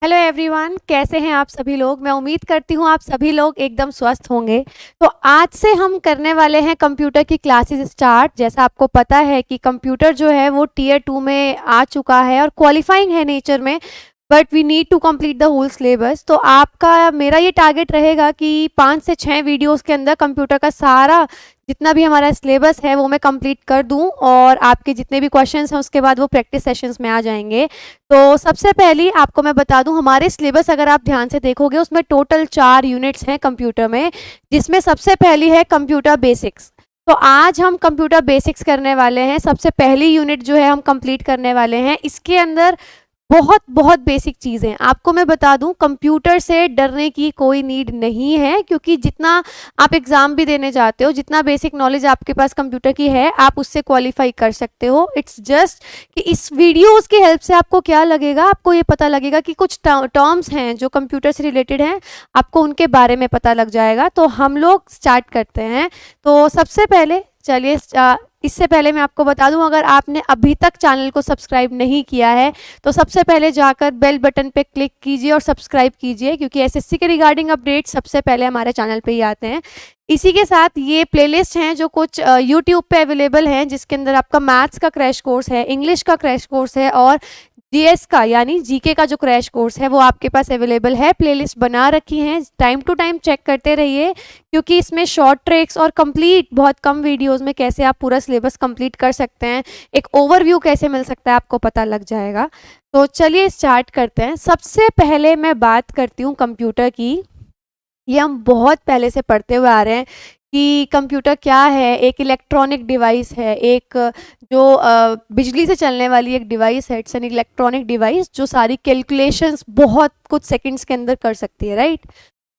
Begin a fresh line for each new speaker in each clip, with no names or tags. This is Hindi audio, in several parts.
हेलो एवरीवन, कैसे हैं आप सभी लोग। मैं उम्मीद करती हूँ आप सभी लोग एकदम स्वस्थ होंगे। तो आज से हम करने वाले हैं कंप्यूटर की क्लासेस स्टार्ट। जैसा आपको पता है कि कंप्यूटर जो है वो टीयर 2 में आ चुका है और क्वालिफाइंग है नेचर में, but we need to complete the whole syllabus. तो आपका मेरा ये टारगेट रहेगा कि 5 से 6 वीडियोस के अंदर कंप्यूटर का सारा जितना भी हमारा सिलेबस है वो मैं कंप्लीट कर दूं, और आपके जितने भी क्वेश्चंस हैं उसके बाद वो प्रैक्टिस सेशंस में आ जाएंगे। तो सबसे पहले आपको मैं बता दूं, हमारे सिलेबस अगर आप ध्यान से देखोगे उसमें टोटल 4 यूनिट्स हैं कंप्यूटर में, जिसमें सबसे पहली है कंप्यूटर बेसिक्स। तो आज हम कंप्यूटर बेसिक्स करने वाले हैं। सबसे पहली यूनिट जो है हम कंप्लीट करने वाले हैं। इसके अंदर बहुत बहुत बेसिक चीज़ें आपको मैं बता दूं, कंप्यूटर से डरने की कोई नीड नहीं है, क्योंकि जितना आप एग्ज़ाम भी देने जाते हो, जितना बेसिक नॉलेज आपके पास कंप्यूटर की है आप उससे क्वालिफाई कर सकते हो। इट्स जस्ट कि इस वीडियोस की हेल्प से आपको क्या लगेगा, आपको ये पता लगेगा कि कुछ टर्म्स हैं जो कंप्यूटर से रिलेटेड हैं, आपको उनके बारे में पता लग जाएगा। तो हम लोग स्टार्ट करते हैं। तो सबसे पहले चलिए, इससे पहले मैं आपको बता दूं, अगर आपने अभी तक चैनल को सब्सक्राइब नहीं किया है तो सबसे पहले जाकर बेल बटन पे क्लिक कीजिए और सब्सक्राइब कीजिए, क्योंकि एसएससी के रिगार्डिंग अपडेट सबसे पहले हमारे चैनल पे ही आते हैं। इसी के साथ ये प्लेलिस्ट हैं जो कुछ यूट्यूब पे अवेलेबल हैं, जिसके अंदर आपका मैथ्स का क्रैश कोर्स है, इंग्लिश का क्रैश कोर्स है और जीएस का यानी जीके का जो क्रैश कोर्स है वो आपके पास अवेलेबल है। प्लेलिस्ट बना रखी हैं, टाइम टू टाइम चेक करते रहिए, क्योंकि इसमें शॉर्ट ट्रिक्स और कंप्लीट बहुत कम वीडियोस में कैसे आप पूरा सिलेबस कंप्लीट कर सकते हैं, एक ओवरव्यू कैसे मिल सकता है, आपको पता लग जाएगा। तो चलिए स्टार्ट करते हैं। सबसे पहले मैं बात करती हूँ कंप्यूटर की। ये हम बहुत पहले से पढ़ते हुए आ रहे हैं कि कंप्यूटर क्या है। एक इलेक्ट्रॉनिक डिवाइस है, एक जो बिजली से चलने वाली एक डिवाइस है। इट्स एन इलेक्ट्रॉनिक डिवाइस जो सारी कैलकुलेशंस बहुत कुछ सेकंड्स के अंदर कर सकती है, राइट।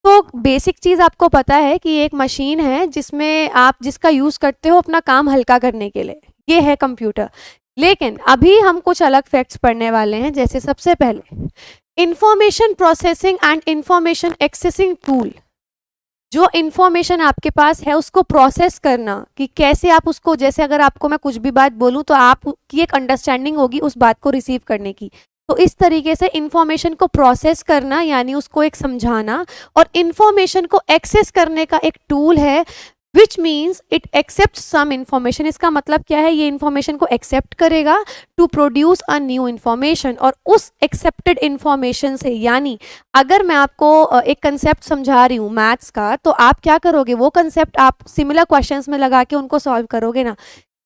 तो बेसिक चीज़ आपको पता है कि एक मशीन है जिसमें आप जिसका यूज़ करते हो अपना काम हल्का करने के लिए, ये है कंप्यूटर। लेकिन अभी हम कुछ अलग फैक्ट्स पढ़ने वाले हैं। जैसे सबसे पहले information processing and information accessing tool. जो इंफॉर्मेशन आपके पास है उसको प्रोसेस करना, कि कैसे आप उसको, जैसे अगर आपको मैं कुछ भी बात बोलूं तो आपकी एक अंडरस्टैंडिंग होगी उस बात को रिसीव करने की। तो इस तरीके से इंफॉर्मेशन को प्रोसेस करना यानी उसको एक समझाना, और इंफॉर्मेशन को एक्सेस करने का एक टूल है which means it accept some information. इसका मतलब क्या है, ये इंफॉर्मेशन को एक्सेप्ट करेगा to produce a new information. और उस एक्सेप्टेड इंफॉर्मेशन से, यानी अगर मैं आपको एक कंसेप्ट समझा रही हूँ मैथ्स का, तो आप क्या करोगे, वो कंसेप्ट आप सिमिलर क्वेश्चंस में लगा के उनको सॉल्व करोगे ना।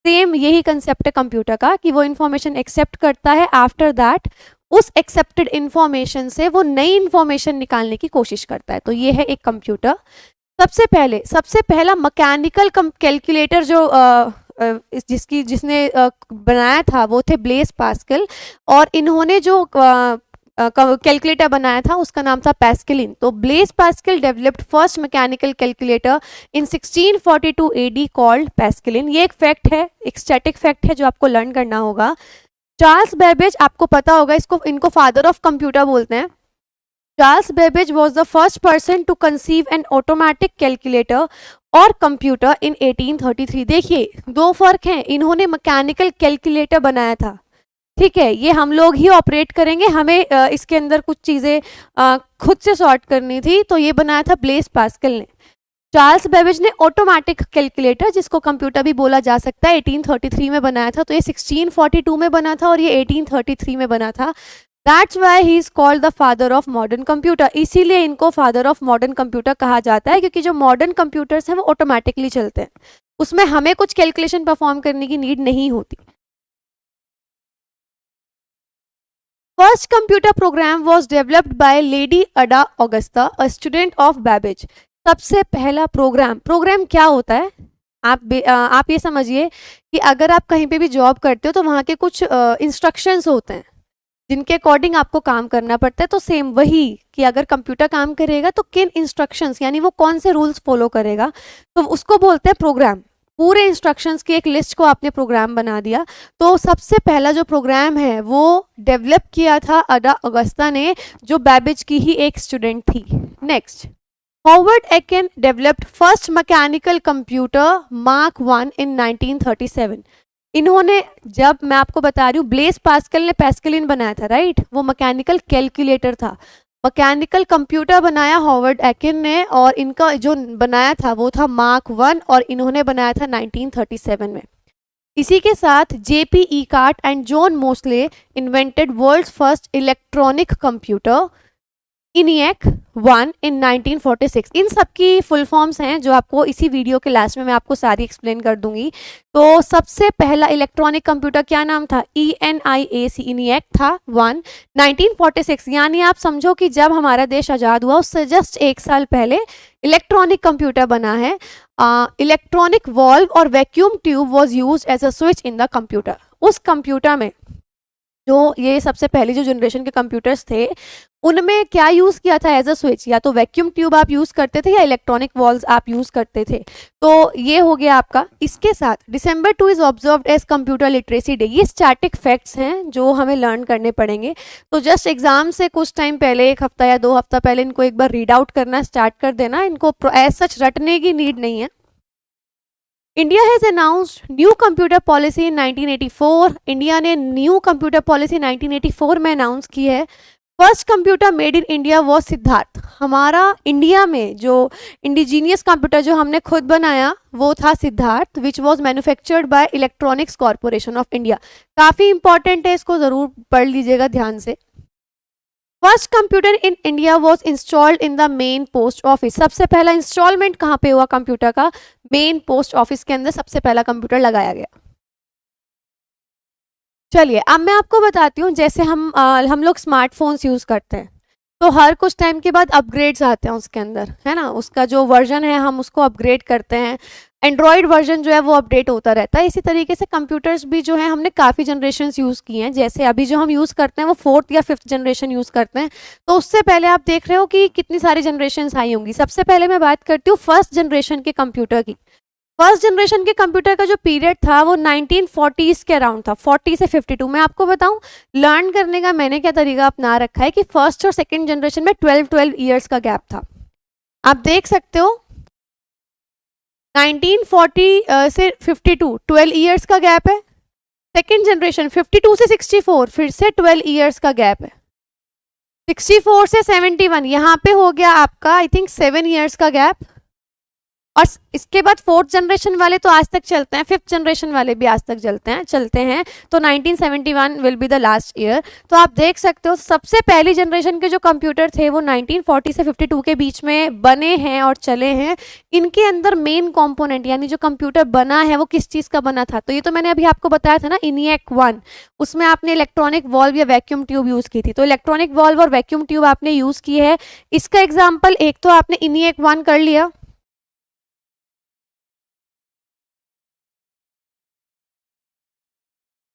सेम यही कंसेप्ट है कंप्यूटर का, कि वो इंफॉर्मेशन एक्सेप्ट करता है, आफ्टर दैट उस एक्सेप्टेड इंफॉर्मेशन से वो नई इंफॉर्मेशन निकालने की कोशिश करता है। तो ये है एक कंप्यूटर। सबसे पहला मैकेनिकल कैलकुलेटर जो जिसने बनाया था वो थे ब्लेस पास्कल, और इन्होंने जो कैलकुलेटर बनाया था उसका नाम था पैस्कलिन। तो Blaise Pascal developed first mechanical calculator in 1642 AD called Pascaline. ये एक फैक्ट है, एक स्टैटिक फैक्ट है जो आपको लर्न करना होगा। चार्ल्स बेबेज, आपको पता होगा, इनको फादर ऑफ कंप्यूटर बोलते हैं। Charles Babbage was the first person to conceive an automatic calculator और कंप्यूटर इन 1833। देखिए दो फर्क हैं, इन्होंने मैकेनिकल कैलकुलेटर बनाया था, ठीक है, ये हम लोग ही ऑपरेट करेंगे, हमें इसके अंदर कुछ चीज़ें खुद से सॉर्ट करनी थी, तो ये बनाया था ब्लेस पास्कल ने। चार्ल्स बेबेज ने ऑटोमेटिक कैलकुलेटर, जिसको कंप्यूटर भी बोला जा सकता है, 1833 में बनाया था। तो ये 1642 में बना था और ये 1833 में बना था। That's why he is called the father of modern computer। इसीलिए इनको फादर ऑफ मॉडर्न कंप्यूटर कहा जाता है, क्योंकि जो मॉडर्न कंप्यूटर्स हैं वो ऑटोमेटिकली चलते हैं, उसमें हमें कुछ कैलकुलेशन परफॉर्म करने की नीड नहीं होती। First computer program was developed by lady Ada Augusta, a student of Babbage. सबसे पहला प्रोग्राम क्या होता है, आप ये समझिए कि अगर आप कहीं पे भी जॉब करते हो तो वहाँ के कुछ इंस्ट्रक्शंस होते हैं जिनके अकॉर्डिंग आपको काम करना पड़ता है। तो सेम वही कि अगर कंप्यूटर काम करेगा तो किन इंस्ट्रक्शंस, यानी वो कौन से रूल्स फॉलो करेगा, तो उसको बोलते हैं प्रोग्राम। पूरे इंस्ट्रक्शंस की एक लिस्ट को आपने प्रोग्राम बना दिया। तो सबसे पहला जो प्रोग्राम है वो डेवलप किया था अडा अगस्ता ने, जो बैबेज की ही एक स्टूडेंट थी। नेक्स्ट, हॉवर्ड एकेन developed first mechanical computer mark 1 इन 1937। इन्होंने, जब मैं आपको बता रही हूँ, ब्लेस पास्कल ने पैस्कलिन बनाया था, राइट, वो मैकेनिकल कैलकुलेटर था। मैकेनिकल कंप्यूटर बनाया हॉवर्ड एकिन ने, और इनका जो बनाया था वो था मार्क 1, और इन्होंने बनाया था 1937 में। इसी के साथ JP Eckert and John Mosley invented world's first electronic computer ENIAC 1 in 1946। इन सब की फुल फॉर्म्स हैं जो आपको इसी वीडियो के लास्ट में मैं आपको सारी एक्सप्लेन कर दूंगी। तो सबसे पहला इलेक्ट्रॉनिक कंप्यूटर क्या नाम था? ENIAC था 1 1946। यानी आप समझो कि जब हमारा देश आज़ाद हुआ उससे जस्ट एक साल पहले इलेक्ट्रॉनिक कंप्यूटर बना है। इलेक्ट्रॉनिक वॉल्व और vacuum tube was use as a switch in the computer. उस कंप्यूटर में जो ये सबसे पहली जो जनरेशन के कंप्यूटर्स थे उनमें क्या यूज किया था एज अ स्विच? या तो वैक्यूम ट्यूब आप यूज करते थे या इलेक्ट्रॉनिक वॉल्व्स आप यूज करते थे। तो ये हो गया आपका। इसके साथ December 2 is observed as computer literacy day. ये स्टैटिक फैक्ट्स हैं जो हमें लर्न करने पड़ेंगे। तो जस्ट एग्जाम से कुछ टाइम पहले, 1 हफ्ता या 2 हफ्ता पहले, इनको एक बार रीड आउट करना स्टार्ट कर देना। इनको एज सच रटने की नीड नहीं है। India has announced new computer policy in 1984। India ने न्यू कंप्यूटर पॉलिसी 1984 में अनाउंस की है। First computer made in India वो सिद्धार्थ। हमारा इंडिया में जो इंडिजीनियस कंप्यूटर जो हमने खुद बनाया वो था Siddharth, which was manufactured by electronics corporation of India. काफ़ी इंपॉर्टेंट है, इसको ज़रूर पढ़ लीजिएगा ध्यान से। First computer in India was installed in the main post office. सबसे पहला इंस्टॉलमेंट कहाँ पे हुआ कंप्यूटर का? मेन पोस्ट ऑफिस के अंदर सबसे पहला कंप्यूटर लगाया गया। चलिए अब मैं आपको बताती हूँ, जैसे हम लोग स्मार्टफोन्स यूज़ करते हैं तो हर कुछ टाइम के बाद अपग्रेड्स आते हैं उसके अंदर, है ना। उसका जो वर्जन है हम उसको अपग्रेड करते हैं। एंड्रॉयड वर्जन जो है वो अपडेट होता रहता है। इसी तरीके से कंप्यूटर्स भी जो है हमने काफ़ी जनरेशन्स यूज़ किए हैं। जैसे अभी जो हम यूज़ करते हैं वो 4th या 5th जनरेशन यूज़ करते हैं। तो उससे पहले आप देख रहे हो कि कितनी सारी जनरेशन्स आई होंगी। सबसे पहले मैं बात करती हूँ फर्स्ट जनरेशन के कंप्यूटर की। फर्स्ट जनरेशन के कंप्यूटर का जो पीरियड था वो 1940s के अराउंड था, 40 से 52। मैं आपको बताऊं लर्न करने का मैंने क्या तरीका अपना रखा है कि फर्स्ट और सेकंड जनरेशन में 12 ईयर्स का गैप था। आप देख सकते हो 1940 से 52 12 ईयर्स का गैप है। सेकंड जनरेशन 52 से 64 फिर से 12 ईयर्स का गैप है। 64 से 71 यहाँ पे हो गया आपका आई थिंक 7 ईयर्स का गैप। और इसके बाद 4th जनरेशन वाले तो आज तक चलते हैं, 5th जनरेशन वाले भी आज तक चलते हैं। तो 1971 will be the last year. तो आप देख सकते हो सबसे पहली जनरेशन के जो कंप्यूटर थे वो 1940 से 52 के बीच में बने हैं और चले हैं। इनके अंदर मेन कंपोनेंट यानी जो कंप्यूटर बना है वो किस चीज़ का बना था? तो ये तो मैंने अभी आपको बताया था ना, ENIAC 1। उसमें आपने इलेक्ट्रॉनिक वॉल्व या वैक्यूम ट्यूब यूज़ की थी। तो इलेक्ट्रॉनिक वॉल्व और वैक्यूम ट्यूब आपने यूज़ की है। इसका एग्जाम्पल एक तो आपने ENIAC 1 कर लिया।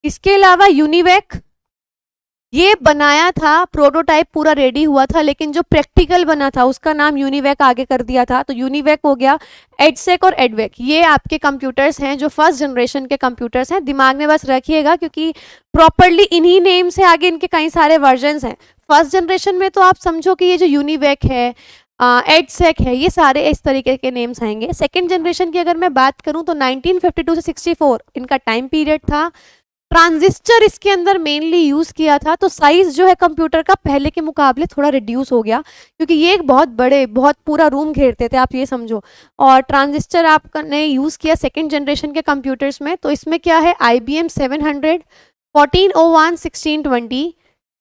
इसके अलावा यूनिवैक, ये बनाया था, प्रोटोटाइप पूरा रेडी हुआ था, लेकिन जो प्रैक्टिकल बना था उसका नाम यूनिवैक आगे कर दिया था। तो यूनिवैक हो गया। एडसेक और एडवेक ये आपके कंप्यूटर्स हैं जो फर्स्ट जनरेशन के कंप्यूटर्स हैं। दिमाग में बस रखिएगा क्योंकि प्रॉपरली इन्हीं नेम से आगे इनके कई सारे वर्जन्स हैं। फर्स्ट जनरेशन में तो आप समझो कि ये जो यूनिवैक है, एडसेक है, ये सारे इस तरीके के नेम्स आएंगे। सेकेंड जनरेशन की अगर मैं बात करूँ तो 1952 से 64 इनका टाइम पीरियड था। ट्रांजिस्टर इसके अंदर मेनली यूज किया था। तो साइज जो है कंप्यूटर का पहले के मुकाबले थोड़ा रिड्यूस हो गया क्योंकि ये एक बहुत पूरा रूम घेरते थे, आप ये समझो। और ट्रांजिस्टर आपने यूज किया सेकंड जनरेशन के कंप्यूटर्स में। तो इसमें क्या है, IBM 700, 1401, 1620,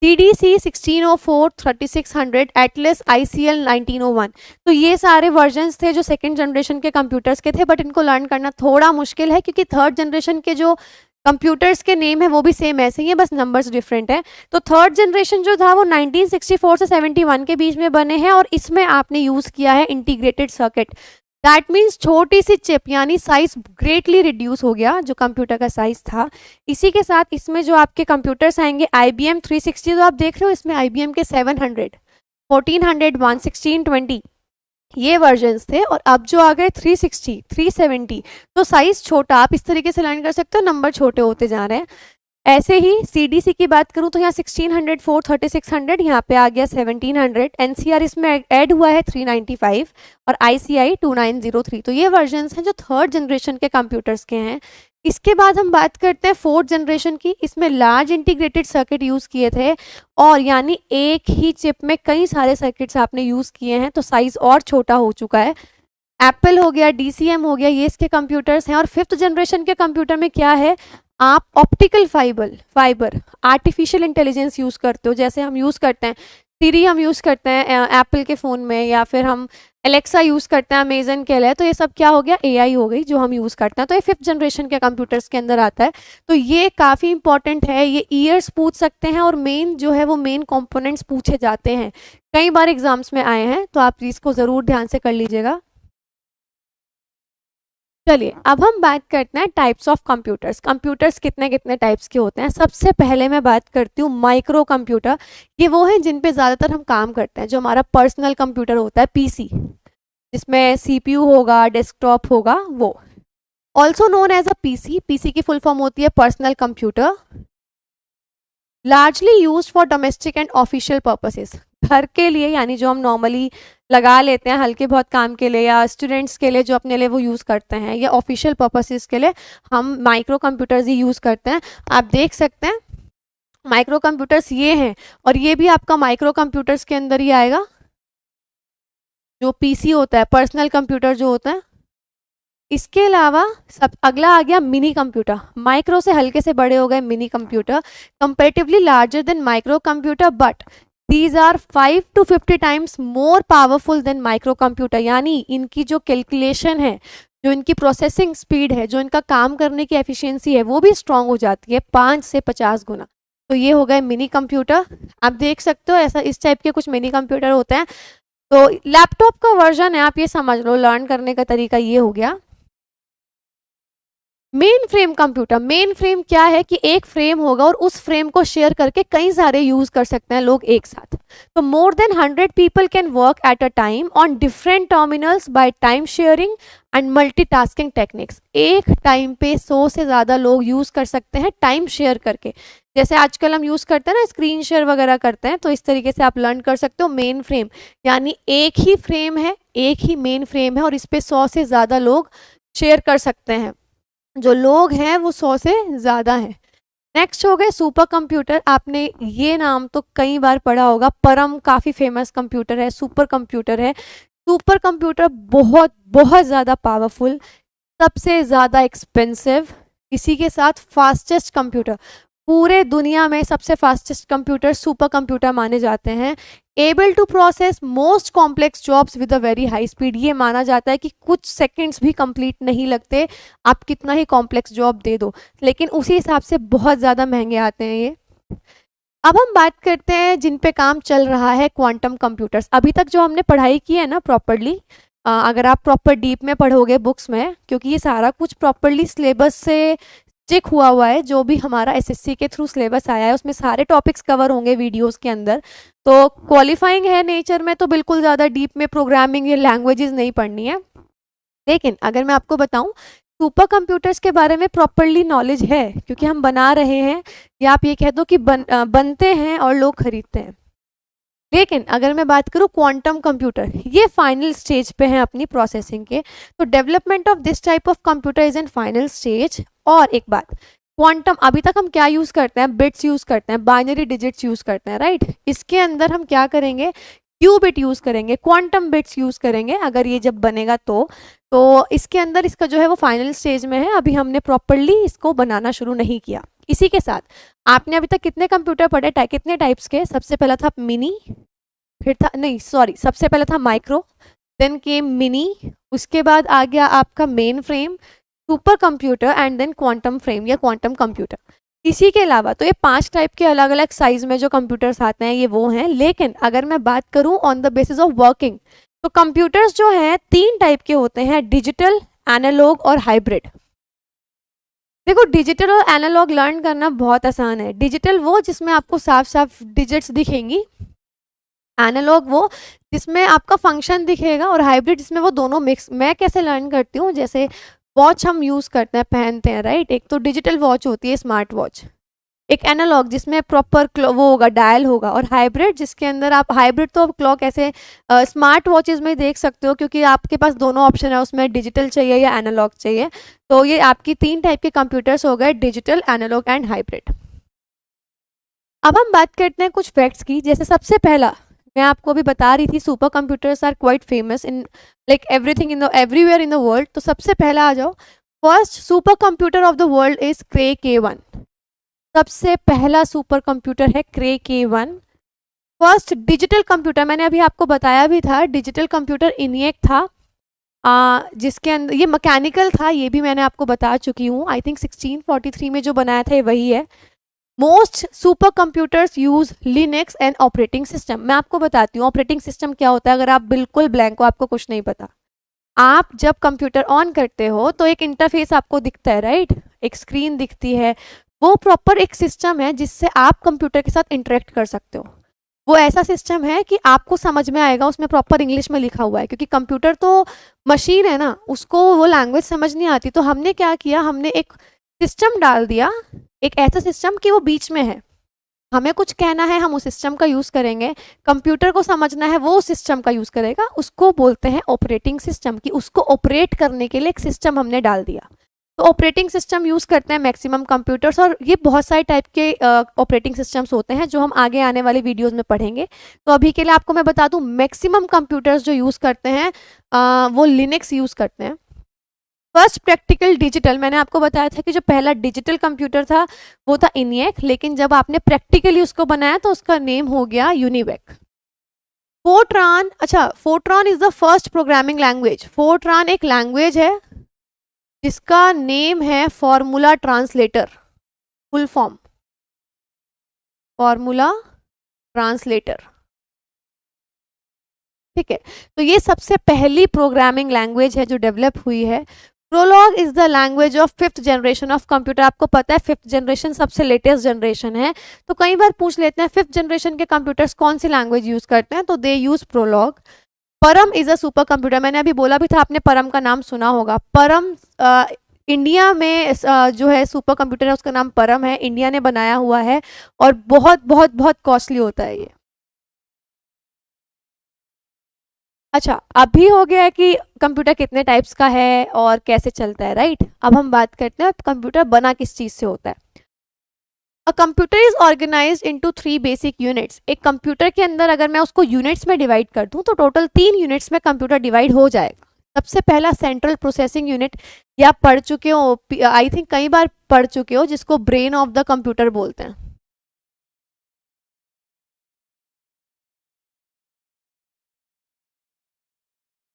TDC 1604, 3600, एटलस ICL 1901। तो ये सारे वर्जन्स थे जो सेकंड जनरेशन के कंप्यूटर्स के थे। बट इनको लर्न करना थोड़ा मुश्किल है क्योंकि थर्ड जनरेशन के जो कंप्यूटर्स के नेम है वो भी सेम ऐसे ही है, बस नंबर्स डिफरेंट है। तो थर्ड जनरेशन जो था वो 1964 से 71 के बीच में बने हैं और इसमें आपने यूज़ किया है इंटीग्रेटेड सर्किट। दैट मीन्स छोटी सी चिप, यानी साइज ग्रेटली रिड्यूस हो गया जो कंप्यूटर का साइज था। इसी के साथ इसमें जो आपके कंप्यूटर्स आएंगे IBM 360, तो आप देख रहे हो इसमें IBM के 700, 1401, 1620 ये वर्जन्स थे। और अब जो आ गए 360, 370, तो साइज छोटा, आप इस तरीके से लाइन कर सकते हो, नंबर छोटे होते जा रहे हैं। ऐसे ही CDC की बात करूं तो यहाँ 1600, 4, 3600, यहाँ पे आ गया 1700। NCR इसमें ऐड हुआ है 395 और ICI 2903। तो ये वर्जन्स हैं जो थर्ड जनरेशन के कंप्यूटर्स के हैं। इसके बाद हम बात करते हैं फोर्थ जनरेशन की। इसमें लार्ज इंटीग्रेटेड सर्किट यूज़ किए थे, और यानी एक ही चिप में कई सारे सर्किट्स आपने यूज़ किए हैं, तो साइज़ और छोटा हो चुका है। एप्पल हो गया, DCM हो गया, ये इसके कंप्यूटर्स हैं। और फिफ्थ जनरेशन के कंप्यूटर में क्या है, आप optical fibre artificial intelligence use करते हो। जैसे हम यूज़ करते हैं सीरी, हम यूज़ करते हैं एप्पल के फ़ोन में, या फिर हम एलेक्सा यूज़ करते हैं अमेजन के लिए। तो ये सब क्या हो गया, AI हो गई जो हम यूज़ करते हैं। तो ये फिफ्थ जनरेशन के कंप्यूटर्स के अंदर आता है। तो ये काफ़ी इंपॉर्टेंट है, ये ईयर्स पूछ सकते हैं, और मेन जो है वो मेन कंपोनेंट्स पूछे जाते हैं, कई बार एग्जाम्स में आए हैं, तो आप इसको ज़रूर ध्यान से कर लीजिएगा। चलिए अब हम बात करते हैं टाइप्स ऑफ कंप्यूटर्स। कंप्यूटर्स कितने कितने टाइप्स के होते हैं। सबसे पहले मैं बात करती हूँ माइक्रो कंप्यूटर। ये वो हैं जिन पे ज़्यादातर हम काम करते हैं, जो हमारा पर्सनल कंप्यूटर होता है, PC, जिसमें CPU होगा, डेस्कटॉप होगा, वो also known as a PC की फुल फॉर्म होती है personal computer. Largely use for domestic and official purposes, घर के लिए, यानी जो हम नॉर्मली लगा लेते हैं हल्के बहुत काम के लिए, या स्टूडेंट्स के लिए जो अपने लिए वो यूज़ करते हैं, या ऑफिशियल पर्पसेस के लिए हम माइक्रो कंप्यूटर्स ही यूज़ करते हैं। आप देख सकते हैं माइक्रो कंप्यूटर्स ये हैं, और ये भी आपका माइक्रो कंप्यूटर्स के अंदर ही आएगा। जो PC होता है, पर्सनल कंप्यूटर जो होता है। इसके अलावा सब अगला आ गया मिनी कंप्यूटर। माइक्रो से हल्के से बड़े हो गए mini computer, comparatively larger than micro computer, but these are 5 to 50 times more powerful than micro computer. यानी इनकी जो कैलकुलेशन है, जो इनकी प्रोसेसिंग स्पीड है, जो इनका काम करने की एफिशिएंसी है, वो भी स्ट्रांग हो जाती है 5 से 50 गुना। तो ये हो गए मिनी कंप्यूटर। आप देख सकते हो ऐसा इस टाइप के कुछ मिनी कंप्यूटर होते हैं। तो लैपटॉप का वर्जन है, आप ये समझ लो, लर्न करने का तरीका ये हो गया। Main frame computer. Main frame क्या है कि एक फ्रेम होगा, और उस फ्रेम को शेयर करके कई सारे यूज कर सकते हैं लोग एक साथ। तो more than 100 people can work at a time on different terminals by time sharing and multitasking techniques. एक टाइम पे 100 से ज़्यादा लोग यूज़ कर सकते हैं टाइम शेयर करके। जैसे आजकल हम यूज़ करते हैं ना, स्क्रीन शेयर वगैरह करते हैं, तो इस तरीके से आप लर्न कर सकते हो। मेन फ्रेम यानी एक ही फ्रेम है, एक ही मेन फ्रेम है, और इस पे 100 से ज़्यादा लोग शेयर कर सकते हैं। जो लोग हैं वो 100 से ज़्यादा हैं। नेक्स्ट हो गए सुपर कंप्यूटर। आपने ये नाम तो कई बार पढ़ा होगा, परम काफ़ी फेमस कंप्यूटर है, सुपर कंप्यूटर है। सुपर कंप्यूटर बहुत बहुत ज़्यादा पावरफुल, सबसे ज़्यादा एक्सपेंसिव, इसी के साथ फास्टेस्ट कंप्यूटर। पूरे दुनिया में सबसे फास्टेस्ट कंप्यूटर सुपर कंप्यूटर माने जाते हैं। Able to process most complex jobs with a very high speed. ये माना जाता है कि कुछ सेकंड्स भी कंप्लीट नहीं लगते, आप कितना ही कॉम्प्लेक्स जॉब दे दो, लेकिन उसी हिसाब से बहुत ज़्यादा महंगे आते हैं ये। अब हम बात करते हैं जिन पे काम चल रहा है, क्वांटम कंप्यूटर्स। अभी तक जो हमने पढ़ाई की है ना प्रॉपरली, अगर आप प्रॉपर डीप में पढ़ोगे बुक्स में, क्योंकि ये सारा कुछ प्रॉपरली सिलेबस से चेक हुआ है, जो भी हमारा SSC के थ्रू सिलेबस आया है उसमें सारे टॉपिक्स कवर होंगे वीडियोस के अंदर। तो क्वालिफाइंग है नेचर में, तो बिल्कुल ज़्यादा डीप में प्रोग्रामिंग या लैंग्वेजेस नहीं पढ़नी है। लेकिन अगर मैं आपको बताऊं, सुपर कंप्यूटर्स के बारे में प्रॉपरली नॉलेज है, क्योंकि हम बना रहे हैं, या आप ये कह दो कि बनते हैं और लोग खरीदते हैं। लेकिन अगर मैं बात करूं क्वांटम कंप्यूटर, ये फाइनल स्टेज पे हैं अपनी प्रोसेसिंग के। तो development of this type of computer is in final stage. और एक बात, क्वांटम, अभी तक हम क्या यूज़ करते हैं, बिट्स यूज़ करते हैं, बाइनरी डिजिट्स यूज़ करते हैं, राइट। इसके अंदर हम क्या करेंगे, क्यूबिट यूज़ करेंगे, क्वांटम बिट्स यूज़ करेंगे, अगर ये जब बनेगा तो इसके अंदर इसका जो है वो फाइनल स्टेज में है। अभी हमने प्रॉपरली इसको बनाना शुरू नहीं किया। इसी के साथ आपने अभी तक कितने कंप्यूटर पढ़े, कितने टाइप्स के। सबसे पहला था मिनी, फिर था, नहीं सॉरी, सबसे पहले था माइक्रो, देन केम मिनी, उसके बाद आ गया आपका mainframe, super computer, and then quantum frame या क्वांटम कंप्यूटर। इसी के अलावा तो ये 5 टाइप के अलग अलग साइज में जो कंप्यूटर्स आते हैं ये वो हैं। लेकिन अगर मैं बात करूं on the basis of working, तो कंप्यूटर्स जो हैं 3 टाइप के होते हैं, डिजिटल, एनालॉग और हाइब्रिड। देखो, डिजिटल और एनालॉग लर्न करना बहुत आसान है। डिजिटल वो जिसमें आपको साफ साफ डिजिट्स दिखेंगी, एनालॉग वो जिसमें आपका फंक्शन दिखेगा, और हाइब्रिड जिसमें वो दोनों मिक्स। मैं कैसे लर्न करती हूँ, जैसे वॉच हम यूज़ करते हैं, पहनते हैं, राइट। एक तो डिजिटल वॉच होती है, स्मार्ट वॉच, एक एनालॉग जिसमें प्रॉपर वो होगा, डायल होगा, और हाइब्रिड जिसके अंदर आप, हाइब्रिड तो क्लॉक ऐसे स्मार्ट वॉचेस में देख सकते हो क्योंकि आपके पास दोनों ऑप्शन है, उसमें डिजिटल चाहिए या एनालॉग चाहिए। तो ये आपकी 3 टाइप के कंप्यूटर्स हो गए, डिजिटल, एनालॉग एंड हाइब्रिड। अब हम बात करते हैं कुछ फैक्ट्स की। जैसे सबसे पहला मैं आपको अभी बता रही थी, super computers are quite famous in like everything in the everywhere in the world. तो सबसे पहला आ जाओ, first super computer of the world is Cray K1। सबसे पहला सुपर कंप्यूटर है क्रे K1। फर्स्ट डिजिटल कंप्यूटर, मैंने अभी आपको बताया भी था, डिजिटल कंप्यूटर इनिएक था, जिसके अंदर ये मैकेनिकल था, ये भी मैंने आपको बता चुकी हूँ। आई थिंक 1643 में जो बनाया था ये वही है। Most super computers use Linux and operating system. मैं आपको बताती हूँ ऑपरेटिंग सिस्टम क्या होता है, अगर आप बिल्कुल ब्लैंक हो, आपको कुछ नहीं पता। आप जब कंप्यूटर ऑन करते हो तो एक इंटरफेस आपको दिखता है, राइट, एक स्क्रीन दिखती है, वो प्रॉपर एक सिस्टम है जिससे आप कंप्यूटर के साथ इंटरेक्ट कर सकते हो। वो ऐसा सिस्टम है कि आपको समझ में आएगा, उसमें प्रॉपर इंग्लिश में लिखा हुआ है, क्योंकि कंप्यूटर तो मशीन है ना, उसको वो लैंग्वेज समझ नहीं आती। तो हमने क्या किया, हमने एक सिस्टम डाल दिया, एक ऐसा सिस्टम कि वो बीच में है, हमें कुछ कहना है हम उस सिस्टम का यूज करेंगे, कंप्यूटर को समझना है वो उस सिस्टम का यूज करेगा, उसको बोलते हैं ऑपरेटिंग सिस्टम। कि उसको ऑपरेट करने के लिए एक सिस्टम हमने डाल दिया। तो ऑपरेटिंग सिस्टम यूज करते हैं मैक्सिमम कंप्यूटर्स, और ये बहुत सारे टाइप के ऑपरेटिंग सिस्टम्स होते हैं जो हम आगे आने वाले वीडियोस में पढ़ेंगे। तो अभी के लिए आपको मैं बता दूं, मैक्सिमम कंप्यूटर्स जो यूज करते हैं वो लिनक्स यूज करते हैं। फर्स्ट प्रैक्टिकल डिजिटल, मैंने आपको बताया था कि जो पहला डिजिटल कंप्यूटर था वो था इनिएक, लेकिन जब आपने प्रैक्टिकली उसको बनाया तो उसका नेम हो गया यूनिवेक। फोर्ट्रान, अच्छा, Fortran is the first programming language. Fortran एक लैंग्वेज है जिसका नेम है formula translator, full form formula translator, ठीक है। तो ये सबसे पहली प्रोग्रामिंग लैंग्वेज है जो डेवलप हुई है। Prolog is the language of 5th generation of computer. आपको पता है 5th जनरेशन सबसे लेटेस्ट जनरेशन है, तो कई बार पूछ लेते हैं 5th जनरेशन के कंप्यूटर्स कौन सी लैंग्वेज यूज करते हैं, तो दे यूज प्रोलॉग। परम इज अ सुपर कंप्यूटर, मैंने अभी बोला भी था, आपने परम का नाम सुना होगा। परम इंडिया में जो है सुपर कंप्यूटर है उसका नाम परम है, इंडिया ने बनाया हुआ है, और बहुत बहुत बहुत कॉस्टली होता है ये। अच्छा, अभी हो गया है कि कंप्यूटर कितने टाइप्स का है और कैसे चलता है, राइट। अब हम बात करते हैं कंप्यूटर बना किस चीज से होता है। A computer is organize into 3 basic units. एक कंप्यूटर के अंदर अगर मैं उसको यूनिट्स में डिवाइड कर दूं तो टोटल 3 यूनिट्स में कंप्यूटर डिवाइड हो जाएगा। सबसे पहला सेंट्रल प्रोसेसिंग यूनिट, या पढ़ चुके हो, आई थिंक कई बार पढ़ चुके हो, जिसको ब्रेन ऑफ द कंप्यूटर बोलते हैं।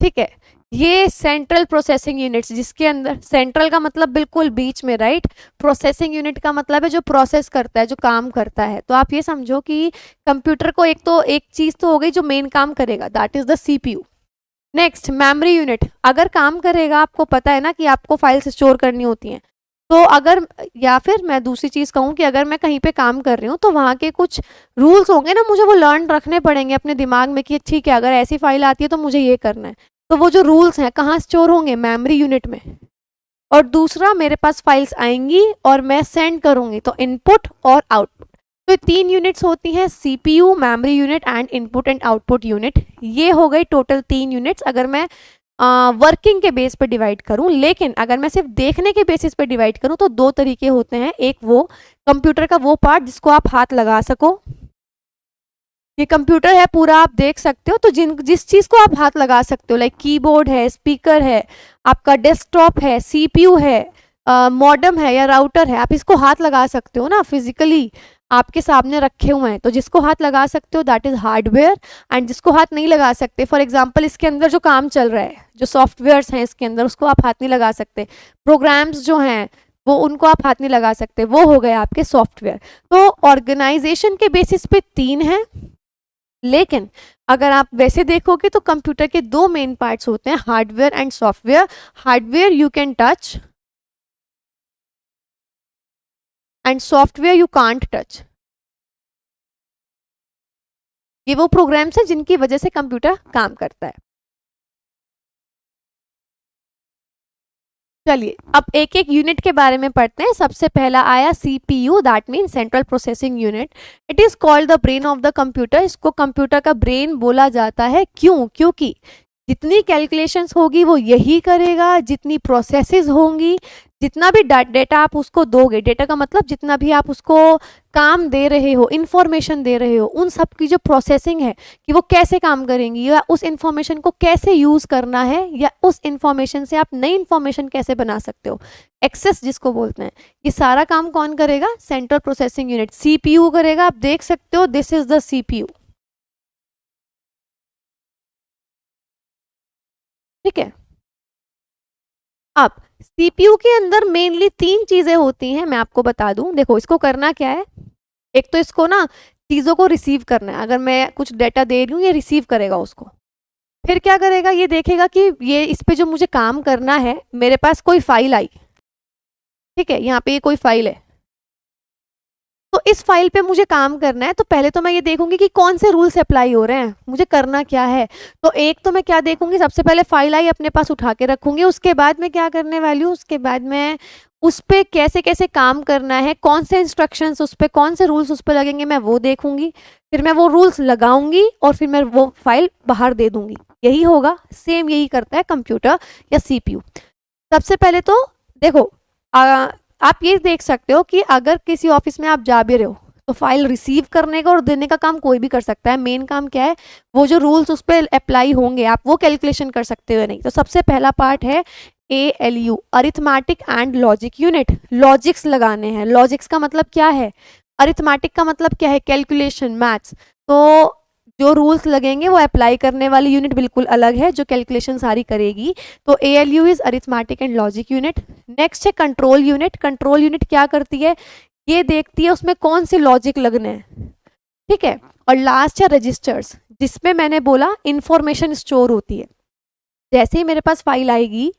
ठीक है, ये सेंट्रल प्रोसेसिंग यूनिट्स, जिसके अंदर सेंट्रल का मतलब बिल्कुल बीच में, राइट। प्रोसेसिंग यूनिट का मतलब है जो प्रोसेस करता है, जो काम करता है। तो आप ये समझो कि कंप्यूटर को एक चीज तो हो गई जो मेन काम करेगा, that is the CPU. Next memory unit, अगर काम करेगा, आपको पता है ना कि आपको फाइल्स स्टोर करनी होती हैं, तो अगर, या फिर मैं दूसरी चीज कहूँ कि अगर मैं कहीं पे काम कर रही हूँ तो वहाँ के कुछ रूल्स होंगे ना, मुझे वो लर्न रखने पड़ेंगे अपने दिमाग में कि ठीक है अगर ऐसी फाइल आती है तो मुझे ये करना है। तो वो जो रूल्स हैं कहाँ स्टोर होंगे, मेमोरी यूनिट में। और दूसरा, मेरे पास फाइल्स आएंगी और मैं सेंड करूंगी, तो इनपुट और आउटपुट। तो 3 यूनिट्स होती हैं, CPU, memory unit and input and output unit. ये हो गई टोटल 3 यूनिट्स अगर मैं वर्किंग के बेस पे डिवाइड करूं। लेकिन अगर मैं सिर्फ देखने के बेसिस पे डिवाइड करूं तो 2 तरीके होते हैं। एक वो कंप्यूटर का वो पार्ट जिसको आप हाथ लगा सको, ये कंप्यूटर है पूरा आप देख सकते हो, तो जिस चीज को आप हाथ लगा सकते हो, लाइक कीबोर्ड है, स्पीकर है, आपका डेस्कटॉप है, सीपीयू है, मॉडेम है या राउटर है, आप इसको हाथ लगा सकते हो ना, फिजिकली आपके सामने रखे हुए हैं। तो जिसको हाथ लगा सकते हो दैट इज हार्डवेयर, एंड जिसको हाथ नहीं लगा सकते, फॉर एग्जांपल इसके अंदर जो काम चल रहा है, जो सॉफ्टवेयर्स हैं इसके अंदर, उसको आप हाथ नहीं लगा सकते। प्रोग्राम्स जो हैं वो, उनको आप हाथ नहीं लगा सकते, वो हो गए आपके सॉफ्टवेयर। तो ऑर्गेनाइजेशन के बेसिस पे 3 है, लेकिन अगर आप वैसे देखोगे तो कंप्यूटर के 2 मेन पार्ट्स होते हैं, hardware and software. Hardware you can touch and software you can't touch. ये वो प्रोग्राम्स हैं जिनकी वजह से कंप्यूटर काम करता है। चलिए अब एक एक यूनिट के बारे में पढ़ते हैं। सबसे पहला आया CPU, that mean central processing unit. It is called the brain of the computer. इसको कंप्यूटर का ब्रेन बोला जाता है। क्यों? क्योंकि जितनी कैलकुलेशंस होगी वो यही करेगा, जितनी प्रोसेसेस होंगी, जितना भी डेटा आप उसको दोगे, डेटा का मतलब जितना भी आप उसको काम दे रहे हो, इंफॉर्मेशन दे रहे हो, उन सब की जो प्रोसेसिंग है कि वो कैसे काम करेंगी, या उस इंफॉर्मेशन को कैसे यूज करना है, या उस इंफॉर्मेशन से आप नई इंफॉर्मेशन कैसे बना सकते हो, एक्सेस जिसको बोलते हैं, ये सारा काम कौन करेगा? सेंट्रल प्रोसेसिंग यूनिट, CPU करेगा। आप देख सकते हो दिस इज द CPU। ठीक है। अब CPU के अंदर मेनली 3 चीजें होती हैं, मैं आपको बता दूं। देखो इसको करना क्या है, एक तो इसको ना चीजों को रिसीव करना है। अगर मैं कुछ डेटा दे रही हूँ, ये रिसीव करेगा उसको। फिर क्या करेगा? ये देखेगा कि ये इस पे जो मुझे काम करना है, मेरे पास कोई फाइल आई, ठीक है, यहाँ पे ये कोई फाइल है, तो इस फाइल पे मुझे काम करना है। तो पहले तो मैं ये देखूंगी कि कौन से रूल्स अप्लाई हो रहे हैं, मुझे करना क्या है। तो एक तो मैं क्या देखूंगी, सबसे पहले फाइल आई अपने पास उठा के रखूंगी। उसके बाद मैं क्या करने वाली हूँ, उसके बाद मैं उस पर कैसे कैसे काम करना है, कौन से इंस्ट्रक्शंस उस पर, कौन से रूल्स उस पर लगेंगे, मैं वो देखूंगी। फिर मैं वो रूल्स लगाऊंगी और फिर मैं वो फाइल बाहर दे दूंगी। यही होगा, सेम यही करता है कंप्यूटर या CPU। सबसे पहले तो देखो, आप ये देख सकते हो कि अगर किसी ऑफिस में आप जा भी रहे हो, तो फाइल रिसीव करने का और देने का काम कोई भी कर सकता है। मेन काम क्या है, वो जो रूल्स उस पर अप्लाई होंगे, आप वो कैलकुलेशन कर सकते हो या नहीं। तो सबसे पहला पार्ट है ALU, arithmetic and logic unit. Logics लगाने हैं। लॉजिक्स का मतलब क्या है, अरिथमेटिक का मतलब क्या है, कैलकुलेशन, मैथ्स। तो जो रूल्स लगेंगे वो अप्लाई करने वाली यूनिट बिल्कुल अलग है, जो कैलकुलेशन सारी करेगी। तो ALU is arithmetic and logic unit. Next है कंट्रोल यूनिट। कंट्रोल यूनिट क्या करती है, ये देखती है उसमें कौन से लॉजिक लगने हैं, ठीक है। और लास्ट है रजिस्टर्स, जिसमें मैंने बोला इंफॉर्मेशन स्टोर होती है। जैसे ही मेरे पास फाइल आएगी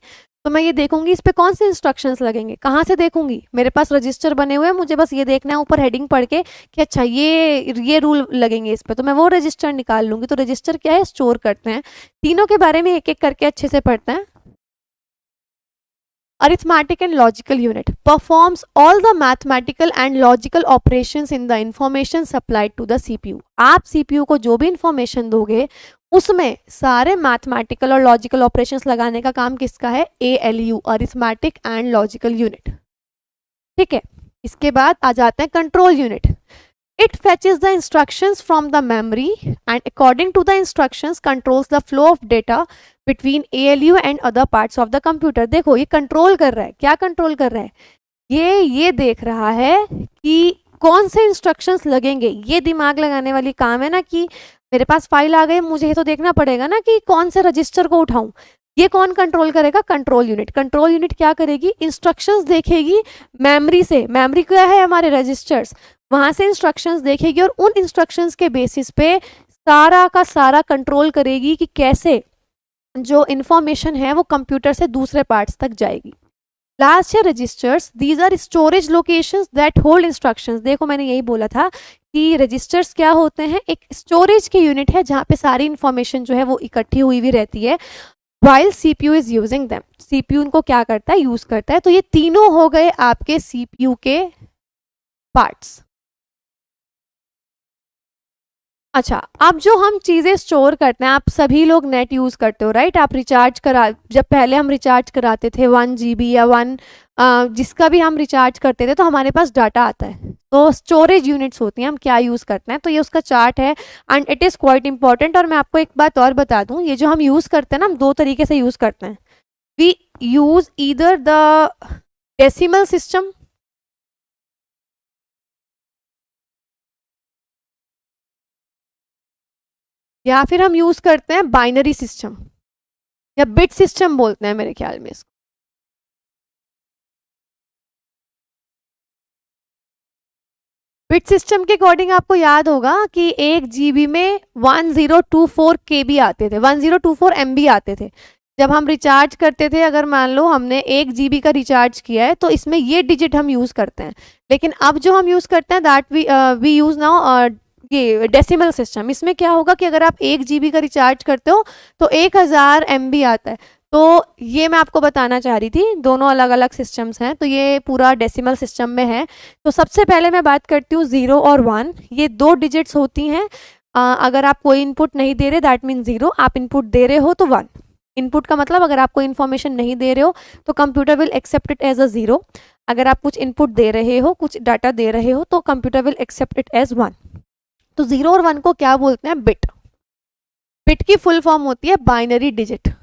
तो मैं ये देखूंगी इस पे कौन से इंस्ट्रक्शंस लगेंगे। कहाँ से देखूंगी, मेरे पास रजिस्टर बने हुए हैं, मुझे बस ये देखना है ऊपर हेडिंग पढ़ के कि अच्छा ये रूल लगेंगे इस पे, तो मैं वो रजिस्टर निकाल लूंगी। तो रजिस्टर क्या है, स्टोर करते हैं। तीनों के बारे में एक एक करके अच्छे से पढ़ते हैं। Arithmetic and logical unit performs all the mathematical and logical operations in the information supplied to the CPU। आप CPU को जो भी इंफॉर्मेशन दोगे उसमें सारे मैथमेटिकल और लॉजिकल ऑपरेशंस लगाने का काम किसका है, ALU, arithmetic and logical unit. ठीक है, इसके बाद आ जाते हैं control unit. It fetches the instructions from the memory and according to the instructions controls the flow of data between ALU and other parts of the computer। देखो ये कंट्रोल कर रहा है, क्या कंट्रोल कर रहा है, ये देख रहा है कि कौन से इंस्ट्रक्शंस लगेंगे। ये दिमाग लगाने वाली काम है ना, कि मेरे पास फाइल आ गई, मुझे ये तो देखना पड़ेगा ना कि कौन से रजिस्टर को उठाऊं। ये कौन कंट्रोल करेगा, कंट्रोल यूनिट। कंट्रोल यूनिट क्या करेगी, इंस्ट्रक्शंस देखेगी मेमोरी से। मेमोरी क्या है, हमारे रजिस्टर्स, वहां से इंस्ट्रक्शंस देखेगी और उन इंस्ट्रक्शंस के बेसिस पे सारा का सारा कंट्रोल करेगी कि कैसे जो इंफॉर्मेशन है वो कंप्यूटर से दूसरे पार्ट्स तक जाएगी। लास्ट है registers. These are storage locations that hold instructions. देखो मैंने यही बोला था कि रजिस्टर्स क्या होते हैं, एक स्टोरेज की यूनिट है जहाँ पे सारी इंफॉर्मेशन जो है वो इकट्ठी हुई हुई रहती है। While CPU is using them, CPU उनको क्या करता है, यूज करता है। तो ये तीनों हो गए आपके CPU के पार्ट्स। अच्छा, अब जो हम चीज़ें स्टोर करते हैं, आप सभी लोग नेट यूज़ करते हो राइट। आप रिचार्ज करा, जब पहले हम रिचार्ज कराते थे 1 GB या 1 जिसका भी हम रिचार्ज करते थे, तो हमारे पास डाटा आता है। तो स्टोरेज यूनिट्स होती हैं, हम क्या यूज़ करते हैं। तो ये उसका चार्ट है and it is quite important. और मैं आपको एक बात और बता दूं, ये जो हम यूज़ करते हैं ना, हम 2 तरीके से यूज़ करते हैं। We use either the decimal system, या फिर हम यूज करते हैं बाइनरी सिस्टम या बिट सिस्टम बोलते हैं मेरे ख्याल में इसको। बिट सिस्टम के अकॉर्डिंग आपको याद होगा कि 1 GB में 1024 KB आते थे, 1024 MB आते थे जब हम रिचार्ज करते थे। अगर मान लो हमने 1 GB का रिचार्ज किया है तो इसमें ये डिजिट हम यूज करते हैं। लेकिन अब जो हम यूज करते हैं दैट वी यूज नाउ ये डेसिमल सिस्टम। इसमें क्या होगा कि अगर आप 1 GB का रिचार्ज करते हो तो 1000 MB आता है। तो ये मैं आपको बताना चाह रही थी, दोनों अलग अलग सिस्टम्स हैं। तो ये पूरा डेसिमल सिस्टम में है। तो सबसे पहले मैं बात करती हूँ 0 और 1, ये 2 डिजिट्स होती हैं। अगर आप कोई इनपुट नहीं दे रहे दैट मीन 0, आप इनपुट दे रहे हो तो 1। इनपुट का मतलब अगर आप कोई इन्फॉर्मेशन नहीं दे रहे हो तो computer will accept it as a 0। अगर आप कुछ इनपुट दे रहे हो, कुछ डाटा दे रहे हो, तो computer will accept it as 1। तो 0 और 1 को क्या बोलते हैं? बिट। बिट की फुल फॉर्म होती है बाइनरी डिजिट।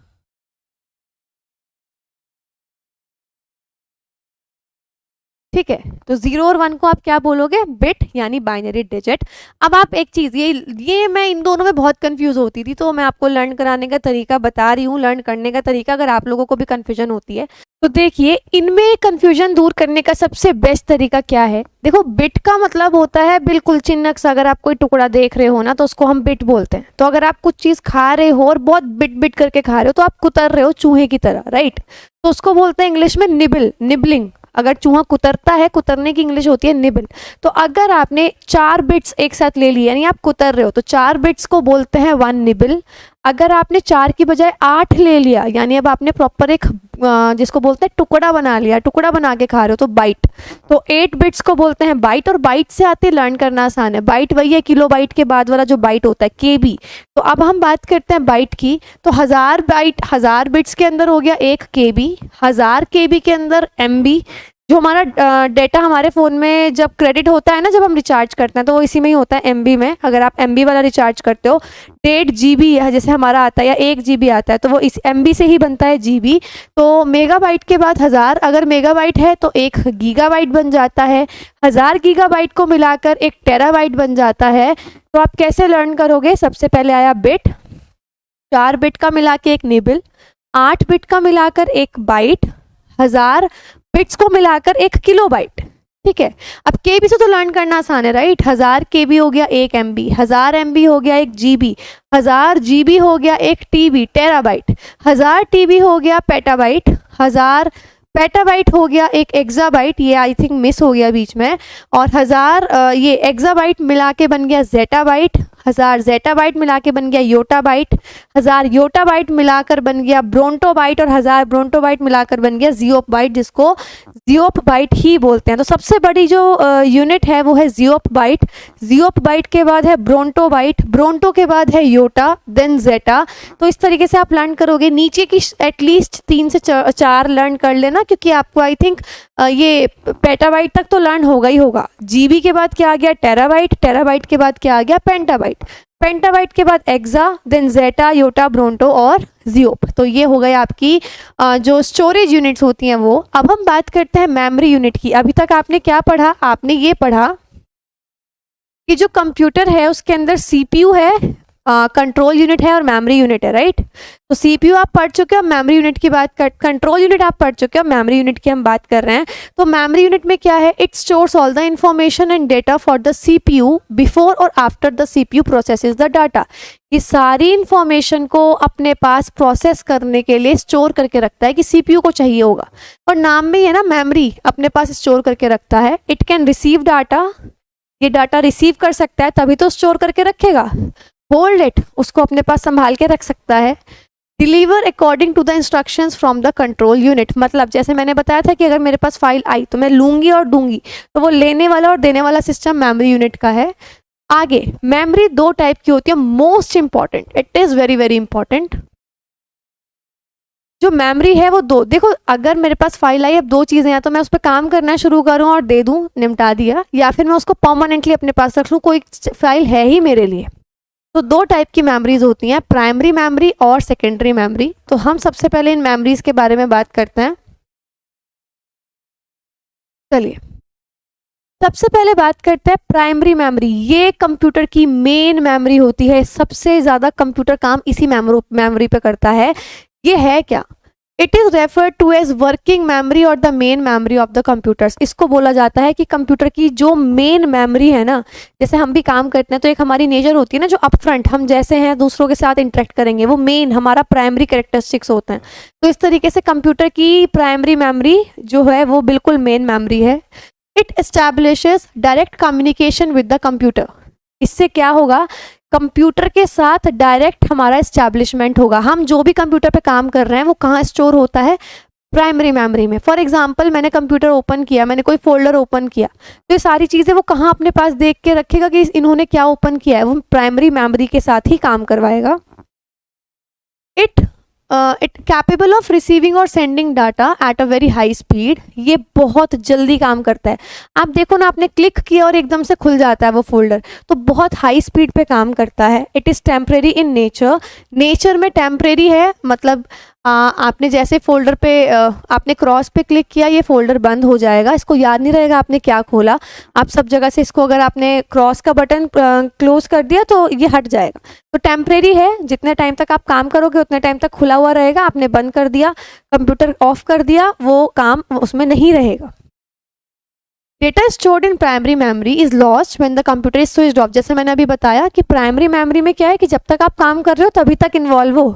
ठीक है, तो 0 और 1 को आप क्या बोलोगे? बिट यानी बाइनरी डिजिट। अब आप एक चीज, ये मैं इन दोनों में बहुत कंफ्यूज होती थी, तो मैं आपको लर्न कराने का तरीका बता रही हूँ, लर्न करने का तरीका, अगर आप लोगों को भी कंफ्यूजन होती है तो देखिए, इनमें कंफ्यूजन दूर करने का सबसे बेस्ट तरीका क्या है? देखो, बिट का मतलब होता है बिल्कुल चिन्हक सा। अगर आप कोई टुकड़ा देख रहे हो ना तो उसको हम बिट बोलते हैं। तो अगर आप कुछ चीज खा रहे हो और बहुत बिट बिट करके खा रहे हो तो आप कुतर रहे हो चूहे की तरह, राइट? तो उसको बोलते हैं इंग्लिश में निबल, निबलिंग। अगर चूहा कुतरता है, कुतरने की इंग्लिश होती है निबल। तो अगर आपने 4 बिट्स एक साथ ले लिए यानी आप कुतर रहे हो, तो 4 बिट्स को बोलते हैं 1 निबल। अगर आपने 4 की बजाय 8 ले लिया यानी अब आपने प्रॉपर एक जिसको बोलते हैं टुकड़ा बना लिया, टुकड़ा बना के खा रहे हो, तो बाइट। तो 8 बिट्स को बोलते हैं बाइट। और बाइट से आते लर्न करना आसान है। बाइट वही है किलो बाइट के बाद वाला जो बाइट होता है, केबी। तो अब हम बात करते हैं बाइट की। तो 1000 बाइट, 1000 बिट्स के अंदर हो गया 1 केबी। 1000 केबी के अंदर एमबी। जो हमारा डेटा हमारे फ़ोन में जब क्रेडिट होता है ना, जब हम रिचार्ज करते हैं, तो वो इसी में ही होता है, एमबी में। अगर आप एमबी वाला रिचार्ज करते हो, 1.5 जीबी जैसे हमारा आता है या 1 जीबी आता है, तो वो इस एमबी से ही बनता है, जीबी। तो मेगाबाइट के बाद 1000, अगर मेगाबाइट है तो 1 गीगाबाइट बन जाता है। 1000 गीगाबाइट को मिलाकर 1 टेराबाइट बन जाता है। तो आप कैसे लर्न करोगे? सबसे पहले आया बिट, 4 बिट का मिला के 1 निबल, 8 बिट का मिलाकर 1 बाइट, 1000 बिट्स को मिलाकर 1 किलोबाइट। ठीक है, अब केबी से तो लर्न करना आसान है, राइट? 1000 केबी हो गया 1 एमबी, 1000 एमबी हो गया 1 जीबी, 1000 जीबी हो गया 1 टीबी, टेराबाइट, 1000 टीबी हो गया पेटाबाइट, 1000 पेटाबाइट हो गया 1 एक्साबाइट, ये आई थिंक मिस हो गया बीच में, और 1000 ये एक्साबाइट मिला के बन गया जेटाबाइट, 1000 जेटाबाइट मिला के बन गया योटाबाइट, 1000 योटाबाइट मिलाकर बन गया ब्रोंटोबाइट, और 1000 ब्रोंटोबाइट मिलाकर बन गया जियोपबाइट, जिसको जियोपबाइट ही बोलते हैं। तो सबसे बड़ी जो यूनिट है वो है जियोपबाइट। जियोपबाइट के बाद है ब्रोंटोबाइट, ब्रोंटो के बाद है योटा, देन जेटा। तो इस तरीके से आप लर्न करोगे। नीचे की एटलीस्ट 3 से 4 लर्न कर लेना, क्योंकि आपको आई थिंक ये पेटाबाइट तक तो लर्न होगा ही होगा। जीबी के बाद क्या आ गया? टेराबाइट, टेराबाइट के बाद क्या आ गया? पेंटाबाइट, पेंटाबाइट के बाद एक्सा, देन जेटा, योटा, ब्रोंटो और जियोप। तो ये हो गए आपकी जो स्टोरेज यूनिट्स होती हैं वो। अब हम बात करते हैं मेमोरी यूनिट की। अभी तक आपने क्या पढ़ा? आपने ये पढ़ा कि जो कंप्यूटर है उसके अंदर सीपीयू है, कंट्रोल यूनिट है और मेमोरी यूनिट है, राइट? तो सीपीयू आप पढ़ चुके हो, मेमोरी यूनिट की बात कर, कंट्रोल यूनिट आप पढ़ चुके हो, मेमोरी यूनिट की हम बात कर रहे हैं। तो मेमोरी यूनिट में क्या है? It stores all the information and data for the CPU before और after the CPU processes the data. ये सारी इंफॉर्मेशन को अपने पास प्रोसेस करने के लिए स्टोर करके रखता है, कि सीपीयू को चाहिए होगा। और नाम में ही है ना, मेमोरी अपने पास स्टोर करके रखता है। इट कैन रिसीव डाटा, ये डाटा रिसीव कर सकता है तभी तो स्टोर करके रखेगा। होल्ड इट, उसको अपने पास संभाल के रख सकता है। Deliver according to the instructions from the control unit, मतलब जैसे मैंने बताया था कि अगर मेरे पास फाइल आई तो मैं लूंगी और दूंगी, तो वो लेने वाला और देने वाला सिस्टम मेमोरी यूनिट का है। आगे मेमोरी 2 टाइप की होती है, most important, it is very very important. जो मेमोरी है वो 2, देखो अगर मेरे पास फाइल आई, अब 2 चीज़ें, या तो मैं उस पर काम करना शुरू करूँ और दे दूँ, निपटा दिया, या फिर मैं उसको परमानेंटली अपने पास रख लूँ, कोई फाइल है ही मेरे लिए। तो 2 टाइप की मेमोरीज होती हैं, प्राइमरी मेमोरी और सेकेंडरी मेमोरी। तो हम सबसे पहले इन मेमोरीज के बारे में बात करते हैं। चलिए सबसे पहले बात करते हैं प्राइमरी मेमोरी। ये कंप्यूटर की मेन मेमोरी होती है, सबसे ज़्यादा कंप्यूटर काम इसी मेमोरी पे करता है। ये है क्या? It is referred to as working memory और the main memory of the computers. इसको बोला जाता है कि कंप्यूटर की जो मेन मेमोरी है ना, जैसे हम भी काम करते हैं तो एक हमारी नेचर होती है ना, जो अपफ्रंट हम जैसे हैं दूसरों के साथ इंटरेक्ट करेंगे, वो मेन हमारा प्राइमरी कैरेक्टरिस्टिक्स होते हैं। तो इस तरीके से कंप्यूटर की प्राइमरी मेमोरी जो है वो बिल्कुल मेन मेमोरी है। It establishes direct communication with the computer. इससे क्या होगा कंप्यूटर के साथ डायरेक्ट हमारा एस्टैब्लिशमेंट होगा। हम जो भी कंप्यूटर पे काम कर रहे हैं वो कहाँ स्टोर होता है, प्राइमरी मेमोरी में। फॉर एग्जांपल मैंने कंप्यूटर ओपन किया, मैंने कोई फोल्डर ओपन किया, तो ये सारी चीज़ें वो कहाँ अपने पास देख के रखेगा कि इन्होंने क्या ओपन किया है, वो प्राइमरी मेमोरी के साथ ही काम करवाएगा। इट कैपेबल ऑफ रिसीविंग और sending data at a very high speed, ये बहुत जल्दी काम करता है। आप देखो ना, आपने क्लिक किया और एकदम से खुल जाता है वो फोल्डर, तो बहुत हाई स्पीड पे काम करता है। It is temporary in nature, nature में टेम्परेरी है, मतलब आपने जैसे फोल्डर पे आपने क्रॉस पे क्लिक किया, ये फोल्डर बंद हो जाएगा, इसको याद नहीं रहेगा आपने क्या खोला। आप सब जगह से इसको, अगर आपने क्रॉस का बटन क्लोज कर दिया तो ये हट जाएगा। तो टेम्परेरी है, जितने टाइम तक आप काम करोगे उतने टाइम तक खुला हुआ रहेगा। आपने बंद कर दिया, कंप्यूटर ऑफ कर दिया, वो काम उसमें नहीं रहेगा। Data stored in primary memory is lost when the computer is switched of. जैसे मैंने अभी बताया कि प्राइमरी मेमोरी में क्या है कि जब तक आप काम कर रहे हो तभी तक इन्वॉल्व हो,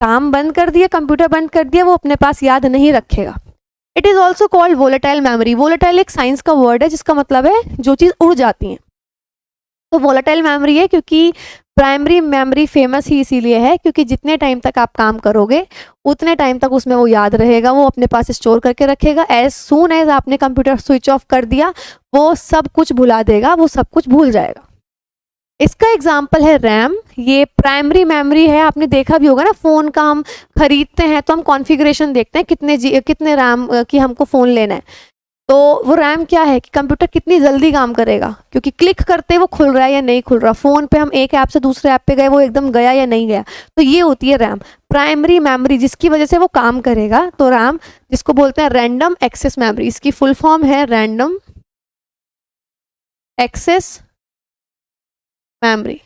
काम बंद कर दिया, कंप्यूटर बंद कर दिया, वो अपने पास याद नहीं रखेगा। It is also called volatile memory. Volatile एक साइंस का वर्ड है जिसका मतलब है जो चीज़ उड़ जाती है, तो वोलेटाइल मेमोरी है। क्योंकि प्राइमरी मेमोरी फेमस ही इसीलिए है क्योंकि जितने टाइम तक आप काम करोगे उतने टाइम तक उसमें वो याद रहेगा, वो अपने पास स्टोर करके रखेगा। एज सून एज आपने कंप्यूटर स्विच ऑफ कर दिया वो सब कुछ भुला देगा, वो सब कुछ भूल जाएगा। इसका एग्जाम्पल है रैम, ये प्राइमरी मेमोरी है। आपने देखा भी होगा ना, फ़ोन का हम खरीदते हैं तो हम कॉन्फ़िगरेशन देखते हैं कितने रैम की हमको फ़ोन लेना है, तो वो रैम क्या है कि कंप्यूटर कितनी जल्दी काम करेगा, क्योंकि क्लिक करते वो खुल रहा है या नहीं खुल रहा। फ़ोन पे हम एक ऐप से दूसरे ऐप पे गए, वो एकदम गया या नहीं गया, तो ये होती है रैम, प्राइमरी मेमोरी, जिसकी वजह से वो काम करेगा। तो रैम, जिसको बोलते हैं रैंडम एक्सेस मेमोरी, इसकी फुल फॉर्म है रैंडम एक्सेस मेमोरी।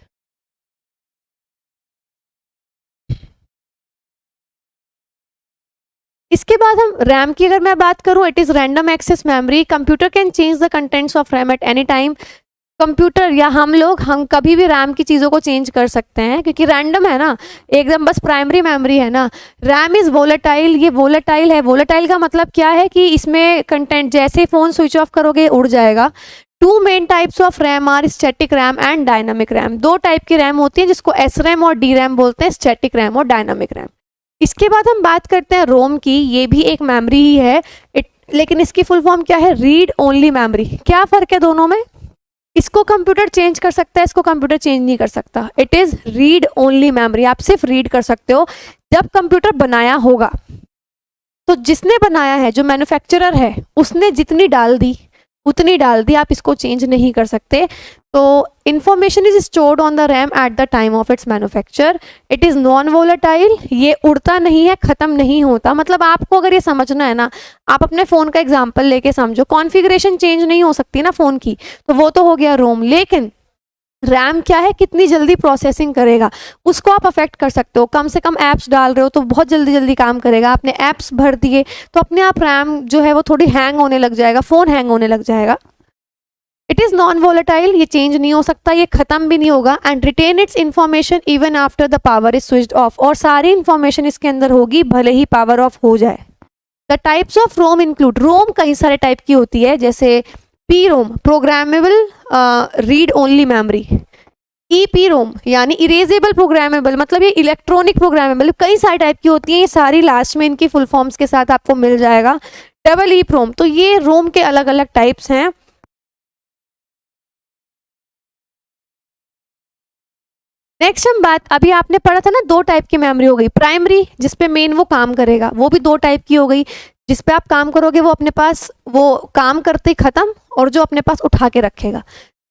इसके बाद हम रैम की अगर मैं बात करूं, it is random access memory. Computer can change the contents of RAM at any time. Computer या हम कभी भी रैम की चीज़ों को चेंज कर सकते हैं क्योंकि रैंडम है ना, एकदम बस प्राइमरी मेमोरी है ना। रैम इज़ वोलेटाइल, ये वोलेटाइल है। वोलेटाइल का मतलब क्या है कि इसमें कंटेंट जैसे फ़ोन स्विच ऑफ करोगे उड़ जाएगा। Two main types of RAM are static RAM and dynamic RAM. दो टाइप की रैम होती है जिसको एस रैम और डी रैम बोलते हैं, स्टैटिक रैम और डायनामिक रैम। इसके बाद हम बात करते हैं रोम की, ये भी एक मेमोरी ही है, लेकिन इसकी फुल फॉर्म क्या है, रीड ओनली मेमोरी। क्या फ़र्क है दोनों में, इसको कंप्यूटर चेंज कर सकता है, इसको कंप्यूटर चेंज नहीं कर सकता। It is read only memory, आप सिर्फ रीड कर सकते हो। जब कंप्यूटर बनाया होगा तो जिसने बनाया है, जो मैन्युफैक्चरर है, उसने जितनी डाल दी उतनी डाल दी, आप इसको चेंज नहीं कर सकते। तो information is stored on the RAM at the time of its manufacture. It is non volatile, ये उड़ता नहीं है, ख़त्म नहीं होता। मतलब आपको अगर ये समझना है ना, आप अपने फ़ोन का एग्जाम्पल लेके समझो, कॉन्फ़िगरेशन चेंज नहीं हो सकती ना फ़ोन की, तो वो तो हो गया रोम। लेकिन रैम क्या है, कितनी जल्दी प्रोसेसिंग करेगा उसको आप अफेक्ट कर सकते हो। कम से कम ऐप्स डाल रहे हो तो बहुत जल्दी जल्दी काम करेगा। आपने ऐप्स भर दिए तो अपने आप रैम जो है वो थोड़ी हैंग होने लग जाएगा, फ़ोन हैंग होने लग जाएगा। इट इज़ नॉन वोलेटाइल, ये चेंज नहीं हो सकता, ये ख़त्म भी नहीं होगा। And retain its information even after the power is switched off, और सारी इन्फॉर्मेशन इसके अंदर होगी भले ही पावर ऑफ हो जाए। The types of ROM include, ROM कई सारे टाइप की होती है, जैसे P ROM programmable read only memory, E P ROM यानी इरेजेबल प्रोग्रामेबल, मतलब ये इलेक्ट्रॉनिक प्रोग्रामेबल, कई सारे टाइप की होती हैं। ये सारी लास्ट में इनकी फुल फॉर्म्स के साथ आपको मिल जाएगा। डबल ई रोम, तो ये रोम के अलग अलग टाइप्स हैं। नेक्स्ट हम बात, अभी आपने पढ़ा था ना, दो टाइप की मेमोरी हो गई, प्राइमरी जिसपे मेन वो काम करेगा, वो भी दो टाइप की हो गई। जिस पे आप काम करोगे वो अपने पास वो काम करते ही खत्म, और जो अपने पास उठा के रखेगा।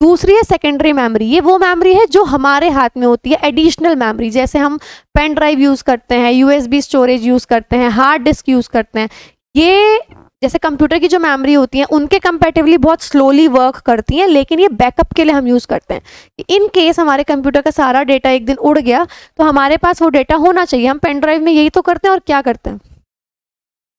दूसरी है सेकेंडरी मेमोरी, ये वो मेमोरी है जो हमारे हाथ में होती है, एडिशनल मेमोरी। जैसे हम पेन ड्राइव यूज़ करते हैं, यूएसबी स्टोरेज यूज़ करते हैं, हार्ड डिस्क यूज़ करते हैं। ये जैसे कंप्यूटर की जो मेमोरी होती है उनके कंपैरेटिवली बहुत स्लोली वर्क करती हैं, लेकिन ये बैकअप के लिए हम यूज़ करते हैं। इन केस हमारे कंप्यूटर का सारा डेटा एक दिन उड़ गया तो हमारे पास वो डेटा होना चाहिए। हम पेन ड्राइव में यही तो करते हैं, और क्या करते हैं।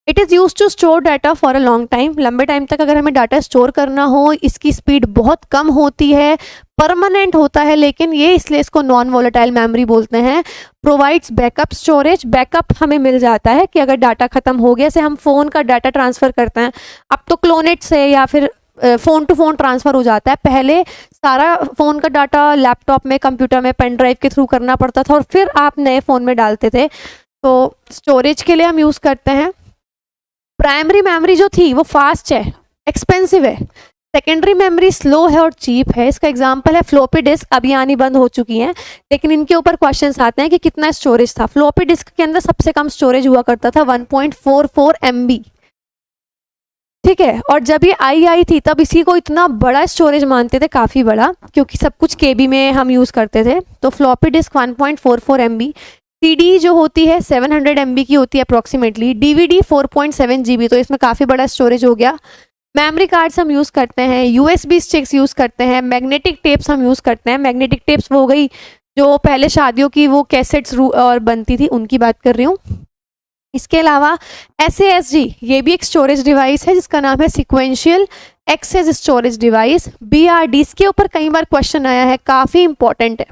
It is use to store data for a long time, लंबे टाइम तक अगर हमें डाटा स्टोर करना हो। इसकी स्पीड बहुत कम होती है, परमानेंट होता है, लेकिन ये इसलिए इसको नॉन वोलेटाइल मेमोरी बोलते हैं। प्रोवाइड्स बैकअप स्टोरेज, बैकअप हमें मिल जाता है कि अगर डाटा खत्म हो गया, से हम फ़ोन का डाटा ट्रांसफ़र करते हैं, अब तो क्लोनेट से या फिर फ़ोन टू फ़ोन ट्रांसफ़र हो जाता है। पहले सारा फ़ोन का डाटा लैपटॉप में, कंप्यूटर में, पेन ड्राइव के थ्रू करना पड़ता था और फिर आप नए फ़ोन में डालते थे। तो स्टोरेज के लिए हम यूज़ करते हैं। प्राइमरी मेमोरी जो थी वो फास्ट है, एक्सपेंसिव है। सेकेंडरी मेमोरी स्लो है और चीप है। इसका एग्जांपल है फ्लॉपी डिस्क, अभी आनी बंद हो चुकी हैं, लेकिन इनके ऊपर क्वेश्चंस आते हैं कि कितना स्टोरेज था। फ्लॉपी डिस्क के अंदर सबसे कम स्टोरेज हुआ करता था 1.44 MB, ठीक है। और जब ये आई थी तब इसी को इतना बड़ा स्टोरेज मानते थे, काफ़ी बड़ा, क्योंकि सब कुछ केबी में हम यूज़ करते थे। तो फ्लॉपी डिस्क 1.44 MB। सीडी जो होती है 700 MB की होती है अप्रॉक्सीमेटली। डीवीडी 4.7 GB, तो इसमें काफ़ी बड़ा स्टोरेज हो गया। मेमोरी कार्ड्स हम यूज़ करते हैं, यूएसबी स्टिक्स यूज़ करते हैं, मैग्नेटिक टेप्स हम यूज़ करते हैं। मैग्नेटिक टेप्स वो हो गई जो पहले शादियों की वो कैसेट्स और बनती थी, उनकी बात कर रही हूँ। इसके अलावा SASD, ये भी एक स्टोरेज डिवाइस है जिसका नाम है sequential access storage device. BRD, इसके ऊपर कई बार क्वेश्चन आया है, काफ़ी इंपॉर्टेंट है।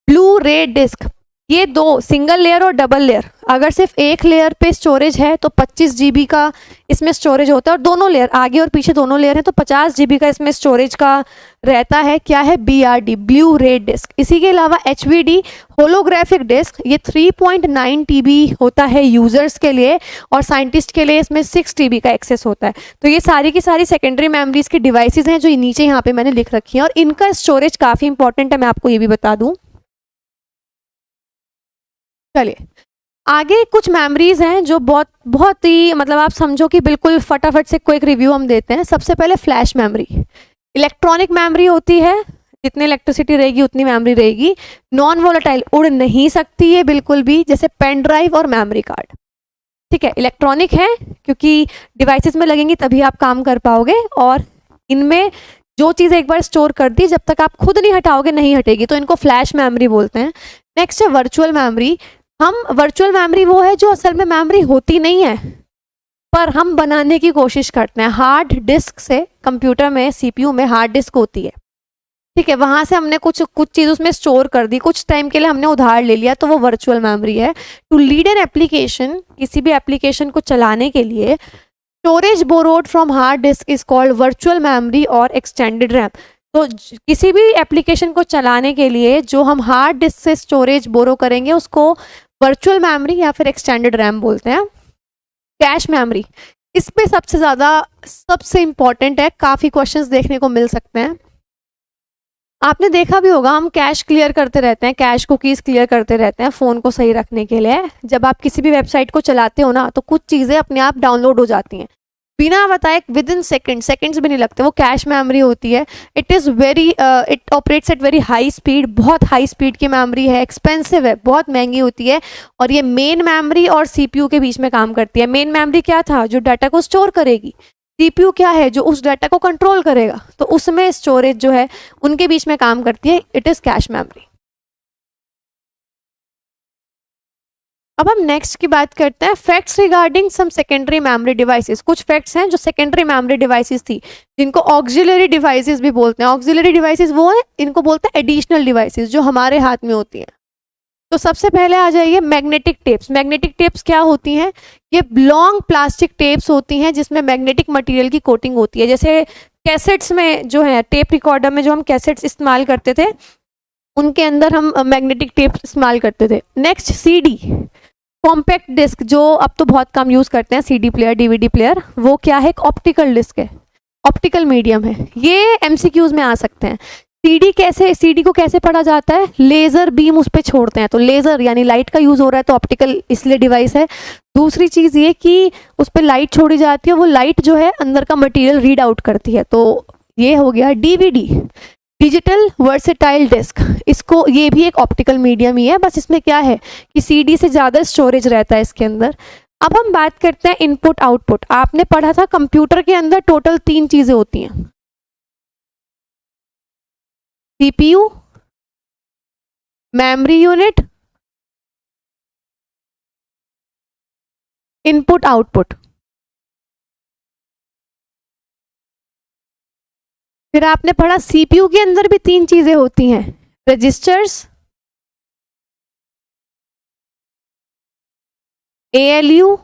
ब्लू रे डिस्क, ये दो, सिंगल लेयर और डबल लेयर। अगर सिर्फ एक लेयर पे स्टोरेज है तो 25 GB का इसमें स्टोरेज होता है, और दोनों लेयर, आगे और पीछे दोनों लेयर है, तो 50 GB का इसमें स्टोरेज का रहता है। क्या है? BRD, ब्लू रे डिस्क। इसी के अलावा HVD, होलोग्राफिक डिस्क, ये 3.9 TB होता है यूजर्स के लिए, और साइंटिस्ट के लिए इसमें 6 TB का एक्सेस होता है। तो ये सारी की सारी सेकेंडरी मेमोरीज की डिवाइसेज हैं जो नीचे यहाँ पे मैंने लिख रखी हैं, और इनका स्टोरेज काफ़ी इंपॉर्टेंट है, मैं आपको ये भी बता दूँ। चलिए आगे कुछ मेमोरीज हैं जो बहुत ही, मतलब आप समझो कि बिल्कुल फटाफट से क्विक रिव्यू हम देते हैं। सबसे पहले फ्लैश मेमोरी, इलेक्ट्रॉनिक मेमोरी होती है, जितनी इलेक्ट्रिसिटी रहेगी उतनी मेमोरी रहेगी। नॉन वोलेटाइल, उड़ नहीं सकती है बिल्कुल भी, जैसे पेन ड्राइव और मेमोरी कार्ड, ठीक है। इलेक्ट्रॉनिक है क्योंकि डिवाइसेस में लगेंगी तभी आप काम कर पाओगे, और इनमें जो चीज़ एक बार स्टोर कर दी जब तक आप खुद नहीं हटाओगे नहीं हटेगी, तो इनको फ्लैश मेमोरी बोलते हैं। नेक्स्ट है वर्चुअल मेमोरी। वर्चुअल मेमोरी वो है जो असल में मेमोरी होती नहीं है पर हम बनाने की कोशिश करते हैं। हार्ड डिस्क से, कंप्यूटर में CPU में हार्ड डिस्क होती है, ठीक है, वहां से हमने कुछ चीज़ उसमें स्टोर कर दी, कुछ टाइम के लिए हमने उधार ले लिया, तो वो वर्चुअल मेमोरी है। टू लीड एन एप्लीकेशन, किसी भी एप्लीकेशन को चलाने के लिए storage borrowed from hard disk is called virtual memory और एक्सटेंडेड रैम। तो किसी भी एप्लीकेशन को चलाने के लिए जो हम हार्ड डिस्क से स्टोरेज बोरो करेंगे उसको वर्चुअल मेमोरी या फिर एक्सटेंडेड रैम बोलते हैं। कैश मेमोरी, इस पे सबसे इंपॉर्टेंट है, काफ़ी क्वेश्चंस देखने को मिल सकते हैं। आपने देखा भी होगा, हम कैश क्लियर करते रहते हैं, कैश कुकीज़ क्लियर करते रहते हैं फ़ोन को सही रखने के लिए। जब आप किसी भी वेबसाइट को चलाते हो ना, तो कुछ चीज़ें अपने आप डाउनलोड हो जाती हैं बिना बताए, विद इन सेकेंड्स भी नहीं लगते, वो कैश मेमोरी होती है। It operates at very high speed, बहुत हाई स्पीड की मेमोरी है, एक्सपेंसिव है, बहुत महंगी होती है, और ये मेन मेमोरी और CPU के बीच में काम करती है। मेन मेमोरी क्या था? जो डाटा को स्टोर करेगी। CPU क्या है? जो उस डाटा को कंट्रोल करेगा, तो उसमें स्टोरेज जो है उनके बीच में काम करती है। It is cache memory. अब हम नेक्स्ट की बात करते हैं, facts regarding some secondary memory devices. कुछ फैक्ट्स हैं जो सेकेंडरी मेमोरी डिवाइसेस थी, जिनको ऑक्सिलरी डिवाइसेस भी बोलते हैं। ऑक्सिलरी डिवाइसेस वो है, इनको बोलते हैं एडिशनल डिवाइसेस, जो हमारे हाथ में होती हैं। तो सबसे पहले आ जाइए मैग्नेटिक टेप्स। मैग्नेटिक टेप्स क्या होती हैं? ये लॉन्ग प्लास्टिक टेप्स होती हैं जिसमें मैग्नेटिक मटेरियल की कोटिंग होती है। जैसे कैसेट्स में जो है, टेप रिकॉर्डर में जो हम कैसेट्स इस्तेमाल करते थे, उनके अंदर हम मैग्नेटिक टेप इस्तेमाल करते थे। नेक्स्ट CD, कॉम्पैक्ट डिस्क, जो अब तो बहुत कम यूज़ करते हैं, CD प्लेयर, DVD प्लेयर, वो क्या है? एक ऑप्टिकल डिस्क है, ऑप्टिकल मीडियम है। ये MCQs में आ सकते हैं। CD को कैसे पढ़ा जाता है? लेज़र बीम उस पर छोड़ते हैं, तो लेज़र यानी लाइट का यूज़ हो रहा है, तो ऑप्टिकल इसलिए डिवाइस है। दूसरी चीज़ ये कि उस पर लाइट छोड़ी जाती है, वो लाइट जो है अंदर का मटेरियल रीड आउट करती है। तो ये हो गया DVD, डिजिटल वर्सेटाइल डिस्क। इसको, ये भी एक ऑप्टिकल मीडियम ही है, बस इसमें क्या है कि CD से ज़्यादा स्टोरेज रहता है इसके अंदर। अब हम बात करते हैं इनपुट आउटपुट। आपने पढ़ा था कंप्यूटर के अंदर टोटल 3 चीज़ें होती हैं, CPU, memory unit, input output. फिर आपने पढ़ा CPU के अंदर भी 3 चीजें होती हैं, रजिस्टर्स, ALU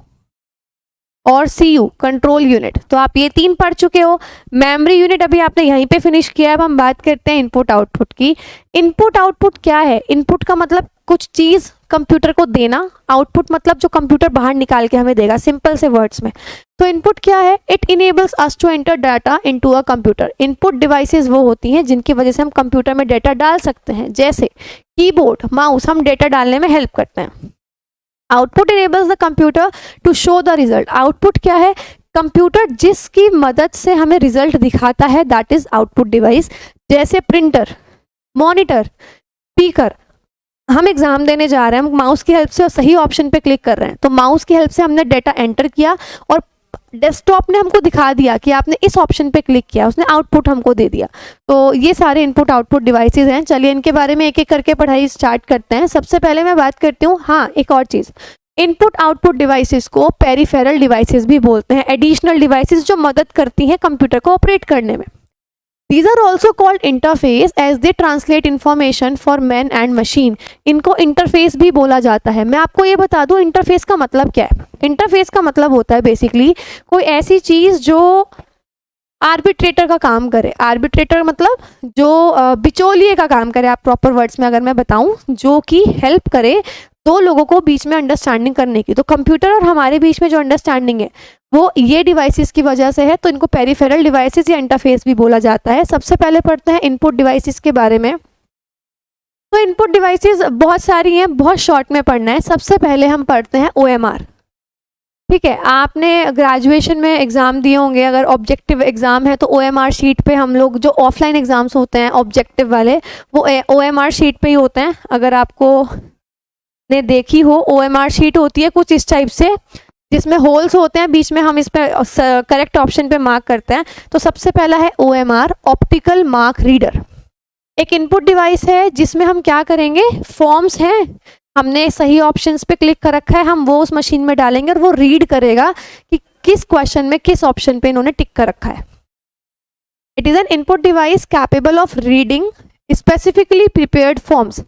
और CU कंट्रोल यूनिट। तो आप ये 3 पढ़ चुके हो। मेमोरी यूनिट अभी आपने यहीं पे फिनिश किया है। अब हम बात करते हैं इनपुट आउटपुट की। इनपुट आउटपुट क्या है? इनपुट का मतलब कुछ चीज़ कंप्यूटर को देना, आउटपुट मतलब जो कंप्यूटर बाहर निकाल के हमें देगा, सिंपल से वर्ड्स में। तो इनपुट क्या है? It enables us to enter data into a computer. Input devices वो होती हैं जिनकी वजह से हम कंप्यूटर में डाटा डाल सकते हैं, जैसे कीबोर्ड, माउस, हम डाटा डालने में हेल्प करते हैं। Output enables the computer to show the result. Output क्या है? कंप्यूटर जिसकी मदद से हमें रिजल्ट दिखाता है, दैट इज आउटपुट डिवाइस। जैसे प्रिंटर, मॉनिटर, स्पीकर। हम एग्जाम देने जा रहे हैं, हम माउस की हेल्प से सही ऑप्शन पे क्लिक कर रहे हैं, तो माउस की हेल्प से हमने डाटा एंटर किया और डेस्कटॉप ने हमको दिखा दिया कि आपने इस ऑप्शन पे क्लिक किया, उसने आउटपुट हमको दे दिया। तो ये सारे इनपुट आउटपुट डिवाइसेस हैं। चलिए इनके बारे में एक एक करके पढ़ाई स्टार्ट करते हैं। सबसे पहले मैं बात करती हूँ, हाँ एक और चीज़, इनपुट आउटपुट डिवाइसेस को पेरिफेरल डिवाइसेस भी बोलते हैं, एडिशनल डिवाइसेस जो मदद करती हैं कंप्यूटर को ऑपरेट करने में। These are also called interface as they translate information for man and machine। इनको इंटरफेस भी बोला जाता है। मैं आपको ये बता दूं इंटरफेस का मतलब क्या है। इंटरफेस का मतलब होता है बेसिकली कोई ऐसी चीज़ जो आर्बिट्रेटर का काम करे। आर्बिट्रेटर मतलब जो बिचौलिए का काम करे, आप प्रॉपर वर्ड्स में अगर मैं बताऊं, जो कि हेल्प करे दो लोगों को बीच में अंडरस्टैंडिंग करने की। तो कंप्यूटर और हमारे बीच में जो अंडरस्टैंडिंग है वो ये डिवाइसेस की वजह से है, तो इनको पेरिफेरल डिवाइसेस या इंटरफेस भी बोला जाता है। सबसे पहले पढ़ते हैं इनपुट डिवाइसेस के बारे में। तो इनपुट डिवाइसेस बहुत सारी हैं, बहुत शॉर्ट में पढ़ना है। सबसे पहले हम पढ़ते हैं OMR। ठीक है, आपने ग्रेजुएशन में एग्ज़ाम दिए होंगे, अगर ऑब्जेक्टिव एग्ज़ाम है तो OMR शीट पे हम लोग, जो ऑफलाइन एग्ज़ाम्स होते हैं ऑब्जेक्टिव वाले, वो OMR शीट पे ही होते हैं। अगर आपको ने देखी हो, OMR शीट होती है कुछ इस टाइप से, जिसमें होल्स होते हैं बीच में, हम इस पे करेक्ट ऑप्शन पे मार्क करते हैं। तो सबसे पहला है OMR, ऑप्टिकल मार्क रीडर। एक इनपुट डिवाइस है जिसमें हम क्या करेंगे, फॉर्म्स हैं, हमने सही ऑप्शंस पे क्लिक कर रखा है, हम वो उस मशीन में डालेंगे और वो रीड करेगा कि किस क्वेश्चन में किस ऑप्शन पे इन्होंने टिक कर रखा है। It is an input device capable of reading specifically prepared forms.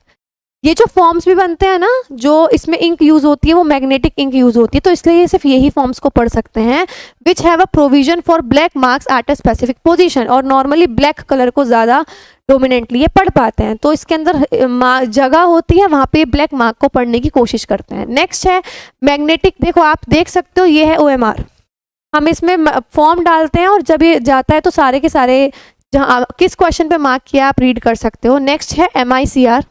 ये जो फॉर्म्स भी बनते हैं ना, जो इसमें इंक यूज होती है वो मैग्नेटिक इंक यूज होती है, तो इसलिए ये सिर्फ यही फॉर्म्स को पढ़ सकते हैं। Which have a provision for black marks at a specific position. और नॉर्मली ब्लैक कलर को ज़्यादा डोमिनेंटली ये पढ़ पाते हैं, तो इसके अंदर जगह होती है, वहाँ पे ब्लैक मार्क को पढ़ने की कोशिश करते हैं। नेक्स्ट है मैग्नेटिक। देखो आप देख सकते हो, ये है OMR। हम इसमें फॉर्म डालते हैं और जब ये जाता है तो सारे के सारे जहाँ किस क्वेश्चन पे मार्क किया आप रीड कर सकते हो। नेक्स्ट है MICR।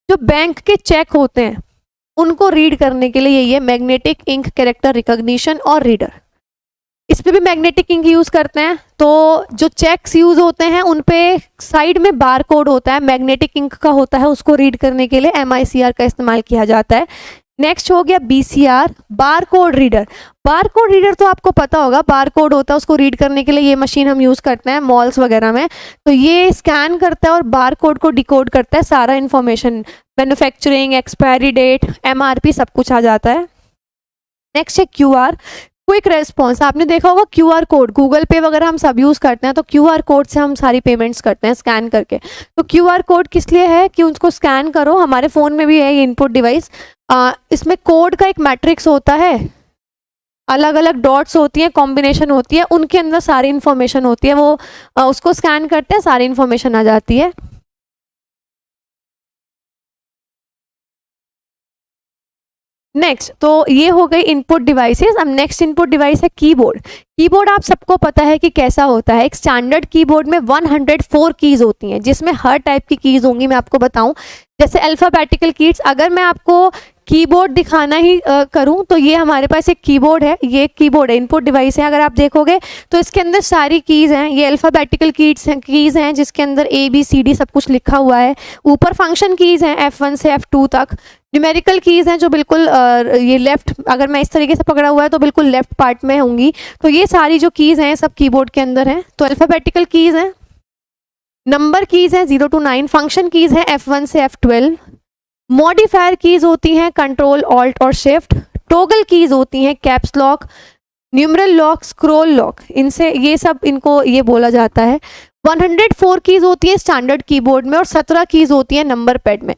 जो बैंक के चेक होते हैं उनको रीड करने के लिए ये मैग्नेटिक इंक कैरेक्टर रिकॉग्निशन और रीडर। इस पे भी मैग्नेटिक इंक यूज करते हैं। तो जो चेक्स यूज होते हैं उन पे साइड में बार कोड होता है, मैग्नेटिक इंक का होता है, उसको रीड करने के लिए MICR का इस्तेमाल किया जाता है। नेक्स्ट हो गया BCR, bar code reader. Bar code reader तो आपको पता होगा, बार कोड होता है, उसको रीड करने के लिए ये मशीन हम यूज़ करते हैं मॉल्स वगैरह में। तो ये स्कैन करता है और बार कोड को डिकोड करता है, सारा information, manufacturing, expiry date, MRP सब कुछ आ जाता है। नेक्स्ट है QR, क्विक रेस्पॉन्स। आपने देखा होगा QR कोड, गूगल पे वगैरह हम सब यूज़ करते हैं, तो QR कोड से हम सारी पेमेंट्स करते हैं स्कैन करके। तो QR कोड किस लिए है कि उसको स्कैन करो। हमारे फ़ोन में भी है ये इनपुट डिवाइस। इसमें कोड का एक मैट्रिक्स होता है, अलग अलग डॉट्स होती हैं, कॉम्बिनेशन होती है, उनके अंदर सारी इन्फॉर्मेशन होती है, वो उसको स्कैन करते हैं, सारी इन्फॉर्मेशन आ जाती है। नेक्स्ट, तो ये हो गई इनपुट डिवाइसेस। अब नेक्स्ट इनपुट डिवाइस है कीबोर्ड। कीबोर्ड आप सबको पता है कि कैसा होता है। एक स्टैंडर्ड कीबोर्ड में 104 कीज होती हैं, जिसमें हर टाइप की कीज होंगी। मैं आपको बताऊं, जैसे अल्फ़ाबेटिकल कीज, अगर मैं आपको कीबोर्ड दिखाना ही करूं तो ये हमारे पास एक कीबोर्ड है, ये कीबोर्ड है, इनपुट डिवाइस है। अगर आप देखोगे तो इसके अंदर सारी कीज़ हैं, ये अल्फ़ाबेटिकल कीज़ हैं जिसके अंदर ABCD सब कुछ लिखा हुआ है। ऊपर फंक्शन कीज़ हैं F1 से F2 तक। न्यूमेरिकल कीज़ हैं जो बिल्कुल ये लेफ्ट, अगर मैं इस तरीके से पकड़ा हुआ है तो बिल्कुल लेफ्ट पार्ट में होंगी। तो ये सारी जो कीज़ हैं सब कीबोर्ड के अंदर हैं। तो अल्फ़ाबेटिकल कीज़ हैं, नंबर कीज़ हैं 0 to 9, फंक्शन कीज़ हैं F1 से F12, मॉडिफायर कीज़ होती हैं कंट्रोल ऑल्ट और शिफ्ट, टॉगल कीज़ होती हैं caps lock, numeral lock, scroll lock, इनसे ये सब इनको ये बोला जाता है। 104 कीज़ होती है स्टैंडर्ड कीबोर्ड में और 17 कीज़ होती हैं नंबर पैड में।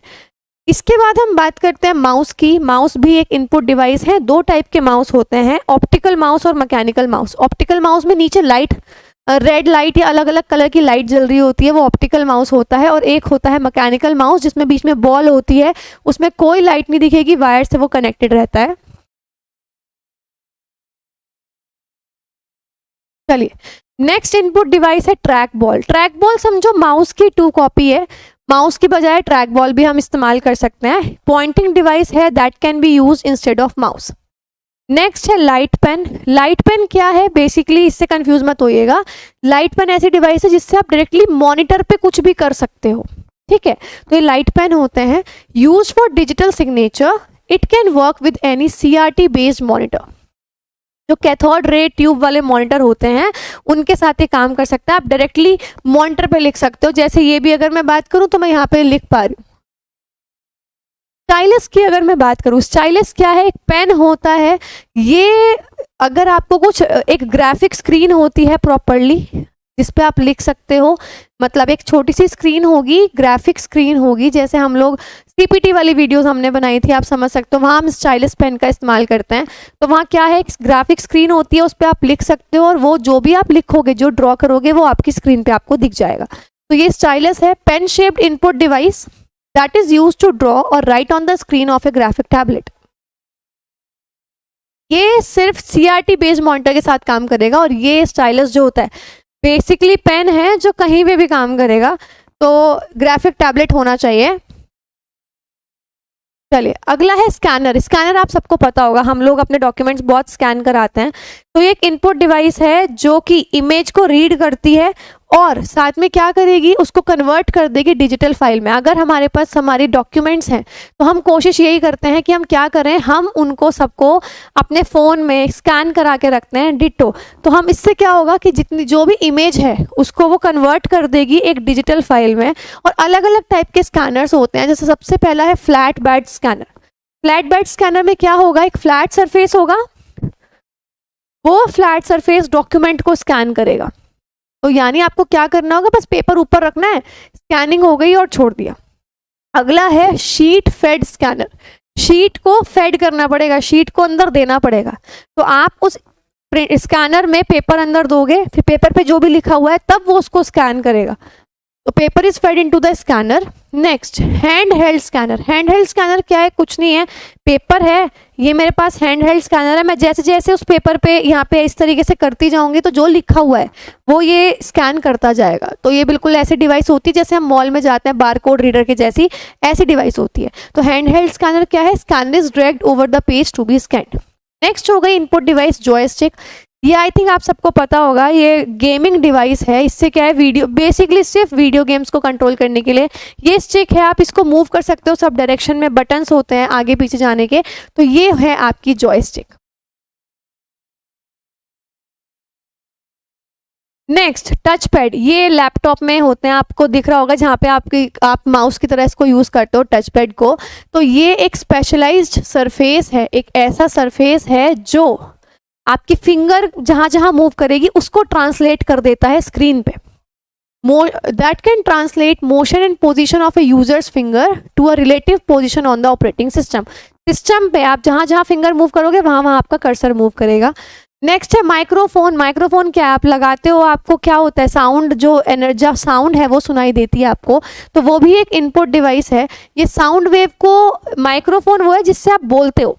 इसके बाद हम बात करते हैं माउस की। माउस भी एक इनपुट डिवाइस है। दो टाइप के माउस होते हैं, ऑप्टिकल माउस और मैकेनिकल माउस। ऑप्टिकल माउस में नीचे लाइट, रेड लाइट या अलग अलग कलर की लाइट जल रही होती है, वो ऑप्टिकल माउस होता है। और एक होता है मैकेनिकल माउस जिसमें बीच में बॉल होती है, उसमें कोई लाइट नहीं दिखेगी, वायर से वो कनेक्टेड रहता है। चलिए, नेक्स्ट इनपुट डिवाइस है ट्रैक बॉल। ट्रैक बॉल समझो माउस की 2 कॉपी है। माउस की बजाय ट्रैक बॉल भी हम इस्तेमाल कर सकते हैं। पॉइंटिंग डिवाइस है that can be use instead of mouse. Next है लाइट पेन। लाइट पेन क्या है, बेसिकली इससे कंफ्यूज मत होइएगा। लाइट पेन ऐसी डिवाइस है जिससे आप डायरेक्टली मॉनिटर पे कुछ भी कर सकते हो, ठीक है। तो ये लाइट पेन होते हैं, use for digital signature. It can work with any CRT based monitor. जो कैथोड रे ट्यूब वाले मॉनिटर होते हैं उनके साथ ये काम कर सकता है। आप डायरेक्टली मॉनिटर पे लिख सकते हो, जैसे ये भी अगर मैं बात करूं तो मैं यहाँ पे लिख पा रही हूँ। स्टाइलस की अगर मैं बात करूं, स्टाइलस क्या है, एक पेन होता है। ये अगर आपको कुछ एक ग्राफिक स्क्रीन होती है प्रॉपरली जिस पे आप लिख सकते हो, मतलब एक छोटी सी स्क्रीन होगी, ग्राफिक स्क्रीन होगी, जैसे हम लोग CPT वाली वीडियोस हमने बनाई थी, आप समझ सकते हो, वहाँ हम स्टाइलस पेन का इस्तेमाल करते हैं। तो वहाँ क्या है, एक ग्राफिक स्क्रीन होती है, उस पर आप लिख सकते हो और वो जो भी आप लिखोगे, जो ड्रॉ करोगे, वो आपकी स्क्रीन पे आपको दिख जाएगा। तो ये स्टाइलस है, pen shaped input device that is used to draw और write on the screen of a graphic tablet. ये सिर्फ CRT बेस्ड मॉनिटर के साथ काम करेगा। और ये स्टाइलस जो होता है बेसिकली पेन है जो कहीं पे भी काम करेगा, तो ग्राफिक टैबलेट होना चाहिए। चलिए, अगला है स्कैनर। स्कैनर आप सबको पता होगा, हम लोग अपने डॉक्यूमेंट्स बहुत स्कैन कराते हैं। तो ये एक इनपुट डिवाइस है जो कि इमेज को रीड करती है और साथ में क्या करेगी, उसको कन्वर्ट कर देगी डिजिटल फाइल में। अगर हमारे पास हमारी डॉक्यूमेंट्स हैं तो हम कोशिश यही करते हैं कि हम क्या करें, हम उनको सबको अपने फ़ोन में स्कैन करा के रखते हैं डिटो। तो हम इससे क्या होगा कि जितनी जो भी इमेज है उसको वो कन्वर्ट कर देगी एक डिजिटल फाइल में। और अलग अलग टाइप के स्कैनर्स होते हैं, जैसे सबसे पहला है flat bed scanner. Flat bed scanner में क्या होगा, एक फ्लैट सरफेस होगा, वो फ्लैट सरफेस डॉक्यूमेंट को स्कैन करेगा। तो यानी आपको क्या करना होगा, बस पेपर ऊपर रखना है, स्कैनिंग हो गई और छोड़ दिया। अगला है शीट फेड स्कैनर। शीट को फेड करना पड़ेगा, शीट को अंदर देना पड़ेगा। तो आप उस स्कैनर में पेपर अंदर दोगे, फिर पेपर पे जो भी लिखा हुआ है तब वो उसको स्कैन करेगा। तो paper is fed into the scanner. Next, hand held scanner. Hand held scanner क्या है, कुछ नहीं है, पेपर है, ये मेरे पास हैंड हेल्ड स्कैनर है, मैं जैसे जैसे उस पेपर पे यहाँ पे इस तरीके से करती जाऊंगी तो जो लिखा हुआ है वो ये स्कैन करता जाएगा। तो ये बिल्कुल ऐसी डिवाइस होती है जैसे हम मॉल में जाते हैं बार कोड रीडर के जैसी, ऐसी डिवाइस होती है। तो हैंड हेल्ड स्कैनर क्या है, scanner is dragged over the page to be scanned. Next हो गई इनपुट डिवाइस जॉयस्टिक। ये आई थिंक आप सबको पता होगा, ये गेमिंग डिवाइस है। इससे क्या है, वीडियो, बेसिकली सिर्फ वीडियो गेम्स को कंट्रोल करने के लिए ये स्टिक है, आप इसको मूव कर सकते हो सब डायरेक्शन में, बटन्स होते हैं आगे पीछे जाने के। तो ये है आपकी जॉयस्टिक। Next, touch pad. ये लैपटॉप में होते हैं, आपको दिख रहा होगा जहाँ पे आप माउस की तरह इसको यूज़ करते हो टच पैड को। तो ये एक स्पेशलाइज्ड सरफेस है, एक ऐसा सरफेस है जो आपकी फिंगर जहां जहां मूव करेगी उसको ट्रांसलेट कर देता है स्क्रीन पे। That can translate motion and position of a user's finger to a relative position on the operating system. System पे आप जहां जहां फिंगर मूव करोगे वहां वहां आपका कर्सर मूव करेगा। नेक्स्ट है माइक्रोफोन। माइक्रोफोन क्या आप लगाते हो, आपको क्या होता है, साउंड, जो एनर्जी साउंड है वो सुनाई देती है आपको, तो वो भी एक इनपुट डिवाइस है। ये साउंड वेव को, माइक्रोफोन वो है जिससे आप बोलते हो,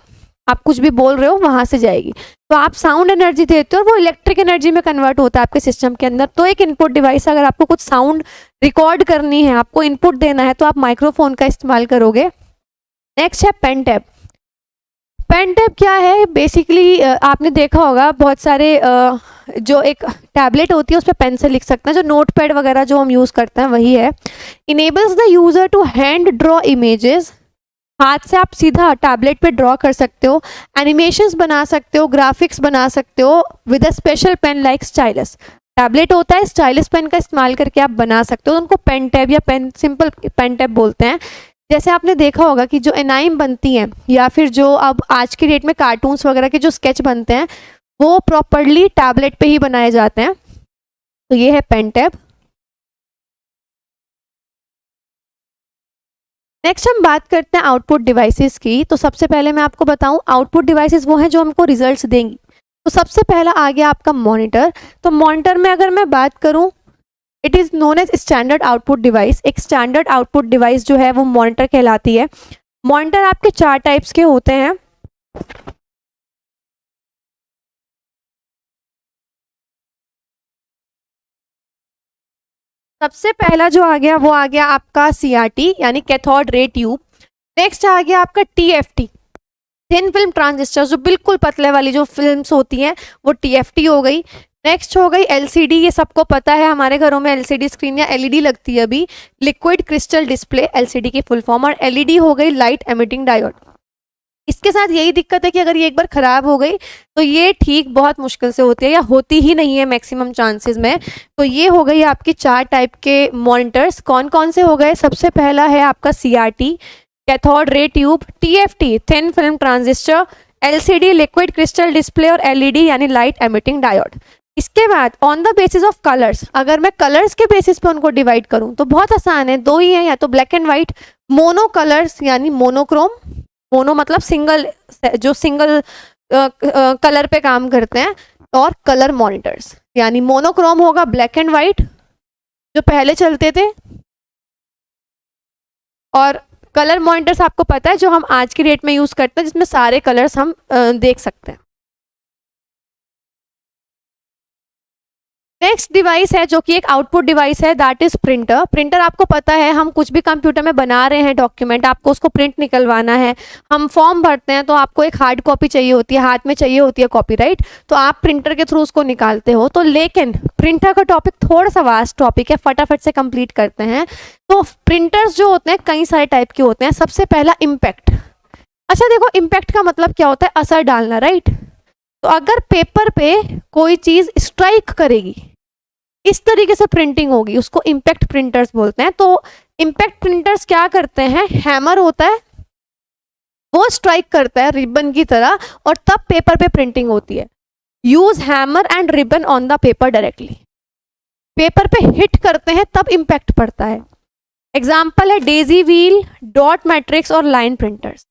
आप कुछ भी बोल रहे हो वहां से जाएगी। तो आप साउंड एनर्जी देते हो और वो इलेक्ट्रिक एनर्जी में कन्वर्ट होता है आपके सिस्टम के अंदर। तो एक इनपुट डिवाइस, अगर आपको कुछ साउंड रिकॉर्ड करनी है, आपको इनपुट देना है, तो आप माइक्रोफोन का इस्तेमाल करोगे। नेक्स्ट है पेन टैब। पेन टैब क्या है, बेसिकली आपने देखा होगा बहुत सारे जो एक टैबलेट होती है उस पर पेन से लिख सकते हैं, जो नोट पैड वगैरह जो हम यूज़ करते हैं वही है। Enables the user to hand draw images. हाथ से आप सीधा टैबलेट पे ड्रॉ कर सकते हो, एनिमेशंस बना सकते हो, ग्राफिक्स बना सकते हो with a special pen like stylus. Tablet होता है, स्टाइलस पेन का इस्तेमाल करके आप बना सकते हो। उनको पेन टैब या पेन, सिंपल पेन टैब बोलते हैं। जैसे आपने देखा होगा कि जो एनाइम बनती हैं या फिर जो अब आज की डेट में कार्टून्स वगैरह के जो स्केच बनते हैं वो प्रॉपरली टैबलेट पे ही बनाए जाते हैं। तो ये है पेन टैब। नेक्स्ट हम बात करते हैं आउटपुट डिवाइसेस की। तो सबसे पहले मैं आपको बताऊं, आउटपुट डिवाइसेस वो हैं जो हमको रिजल्ट्स देंगी। तो सबसे पहला आ गया आपका मॉनिटर। तो मॉनिटर में अगर मैं बात करूं, it is known as standard output device. एक स्टैंडर्ड आउटपुट डिवाइस जो है वो मॉनिटर कहलाती है। मॉनिटर आपके 4 टाइप्स के होते हैं। सबसे पहला जो आ गया वो आ गया आपका CRT यानी कैथोड रे ट्यूब। नेक्स्ट आ गया आपका TFT, थिन फिल्म ट्रांजिस्टर, जो बिल्कुल पतले वाली जो फिल्म्स होती हैं वो TFT हो गई। नेक्स्ट हो गई LCD, ये सबको पता है, हमारे घरों में LCD स्क्रीन या LED लगती है अभी, लिक्विड क्रिस्टल डिस्प्ले, LCD की फुल फॉर्म। और LED हो गई लाइट एमिटिंग डायोड। इसके साथ यही दिक्कत है कि अगर ये एक बार खराब हो गई तो ये ठीक बहुत मुश्किल से होती है या होती ही नहीं है मैक्सिमम चांसेस में। तो ये हो गई आपकी 4 टाइप के मॉनिटर्स। कौन कौन से हो गए? सबसे पहला है आपका CRT cathode ray tube, TFT thin film transistor, LCD liquid crystal display और LED यानी लाइट एमिटिंग डायोड। इसके बाद on the basis of colours, अगर मैं कलर्स के बेसिस पे उनको डिवाइड करूं तो बहुत आसान है, 2 ही है, या तो black and white, mono colours यानी मोनोक्रोम, मोनो मतलब सिंगल, जो सिंगल कलर पे काम करते हैं, और कलर मॉनिटर्स यानी मोनोक्रोम होगा ब्लैक एंड व्हाइट जो पहले चलते थे, और कलर मॉनिटर्स आपको पता है जो हम आज की डेट में यूज करते हैं जिसमें सारे कलर्स हम देख सकते हैं। नेक्स्ट डिवाइस है जो कि एक आउटपुट डिवाइस है, दैट इज प्रिंटर। प्रिंटर आपको पता है, हम कुछ भी कंप्यूटर में बना रहे हैं डॉक्यूमेंट, आपको उसको प्रिंट निकलवाना है, हम फॉर्म भरते हैं तो आपको एक हार्ड कॉपी चाहिए होती है, हाथ में चाहिए होती है कॉपी, राइट? तो आप प्रिंटर के थ्रू उसको निकालते हो। तो लेकिन प्रिंटर का टॉपिक थोड़ा सा वास्ट टॉपिक है, फटाफट से कंप्लीट करते हैं। तो प्रिंटर्स जो होते हैं कई सारे टाइप के होते हैं। सबसे पहला इम्पैक्ट। अच्छा देखो, इम्पैक्ट का मतलब क्या होता है? असर डालना, राइट? तो अगर पेपर पे कोई चीज स्ट्राइक करेगी, इस तरीके से प्रिंटिंग होगी, उसको इम्पैक्ट प्रिंटर्स बोलते हैं। तो इम्पैक्ट प्रिंटर्स क्या करते हैं? हैमर होता है, वो स्ट्राइक करता है रिबन की तरह, और तब पेपर पे प्रिंटिंग होती है। Use hammer and ribbon on the paper directly, paper पे हिट करते हैं तब इम्पैक्ट पड़ता है। एग्जाम्पल है डेजी व्हील, डॉट मैट्रिक्स और लाइन प्रिंटर्स।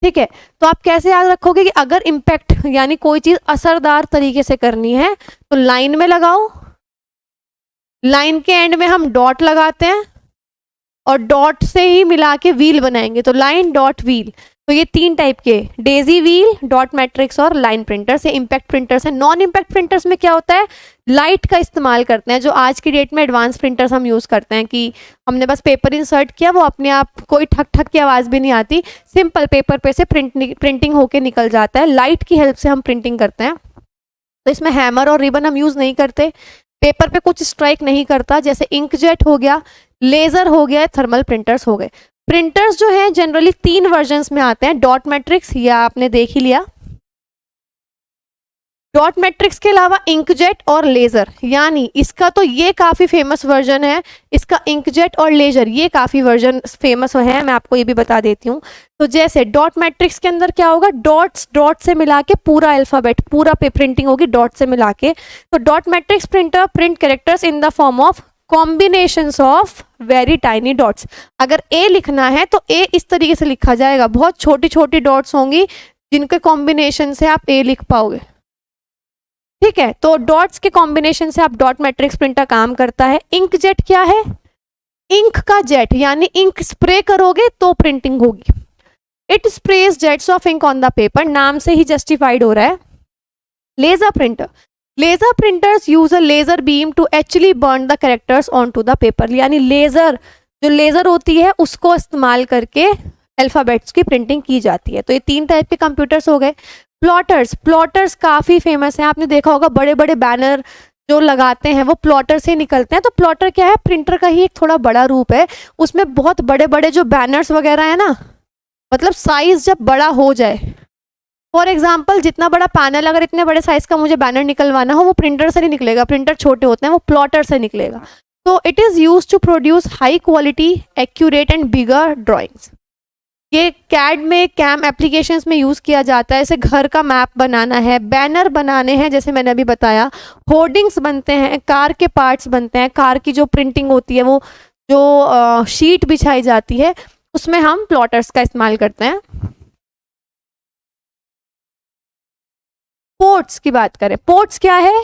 ठीक है, तो आप कैसे याद रखोगे कि अगर इम्पैक्ट यानी कोई चीज असरदार तरीके से करनी है तो लाइन में लगाओ, लाइन के एंड में हम डॉट लगाते हैं और डॉट से ही मिला के व्हील बनाएंगे, तो लाइन डॉट व्हील। तो ये 3 टाइप के, डेजी व्हील, डॉट मैट्रिक्स और लाइन प्रिंटर्स, ये इम्पैक्ट प्रिंटर्स है। नॉन इम्पैक्ट प्रिंटर्स में क्या होता है? लाइट का इस्तेमाल करते हैं, जो आज की डेट में एडवांस प्रिंटर्स हम यूज़ करते हैं कि हमने बस पेपर इंसर्ट किया, वो अपने आप कोई ठक ठक की आवाज़ भी नहीं आती, सिंपल पेपर पे से प्रिंटिंग होके निकल जाता है। लाइट की हेल्प से हम प्रिंटिंग करते हैं। तो इसमें हैमर और रिबन हम यूज़ नहीं करते, पेपर पे कुछ स्ट्राइक नहीं करता, जैसे इंकजेट हो गया, लेजर हो गया, थर्मल प्रिंटर्स हो गए। प्रिंटर्स जो है जनरली 3 वर्जन्स में आते हैं, डॉट मैट्रिक्स, या आपने देख ही लिया। डॉट मैट्रिक्स के अलावा इंकजेट और लेजर, यानी इसका तो ये काफ़ी फेमस वर्जन है, इसका इंकजेट और लेजर ये काफ़ी वर्जन फेमस है, मैं आपको ये भी बता देती हूँ। तो जैसे डॉट मैट्रिक्स के अंदर क्या होगा? डॉट्स डॉट से मिला के पूरा अल्फ़ाबेट, पूरा पे प्रिंटिंग होगी डॉट से मिला के। तो dot matrix printer print characters in the form of combinations of very tiny dots. अगर ए लिखना है तो ए इस तरीके से लिखा जाएगा, बहुत छोटी छोटी डॉट्स होंगी जिनके कॉम्बिनेशन से आप ए लिख पाओगे। ठीक है, तो डॉट्स के कॉम्बिनेशन से आप डॉट मैट्रिक्स प्रिंटर काम करता है। इंकजेट क्या है? इंक का जेट, यानी इंक स्प्रे करोगे तो प्रिंटिंग होगी। It sprays jets of ink on the paper, नाम से ही जस्टिफाइड हो रहा है। Laser printer, laser printers use a laser beam to actually burn the characters on to the paper, यानी लेजर, जो लेजर होती है उसको इस्तेमाल करके अल्फाबेट्स की प्रिंटिंग की जाती है। तो ये 3 टाइप के कंप्यूटर्स हो गए। प्लॉटर्स, प्लॉटर्स काफ़ी फेमस हैं, आपने देखा होगा बड़े बड़े बैनर जो लगाते हैं वो प्लॉटर से निकलते हैं। तो प्लॉटर क्या है? प्रिंटर का ही एक थोड़ा बड़ा रूप है, उसमें बहुत बड़े बड़े जो बैनर्स वगैरह है ना, मतलब साइज जब बड़ा हो जाए, फॉर एग्जाम्पल जितना बड़ा पैनल, अगर इतने बड़े साइज का मुझे बैनर निकलवाना हो वो प्रिंटर से नहीं निकलेगा, प्रिंटर छोटे होते हैं, वो प्लॉटर से निकलेगा। तो it is use to produce high quality accurate and bigger drawings. ये कैड में, कैम एप्लीकेशंस में यूज़ किया जाता है। जैसे घर का मैप बनाना है, बैनर बनाने हैं, जैसे मैंने अभी बताया, होर्डिंग्स बनते हैं, कार के पार्ट्स बनते हैं, कार की जो प्रिंटिंग होती है, वो जो शीट बिछाई जाती है उसमें हम प्लॉटर्स का इस्तेमाल करते हैं। पोर्ट्स की बात करें, पोर्ट्स क्या है?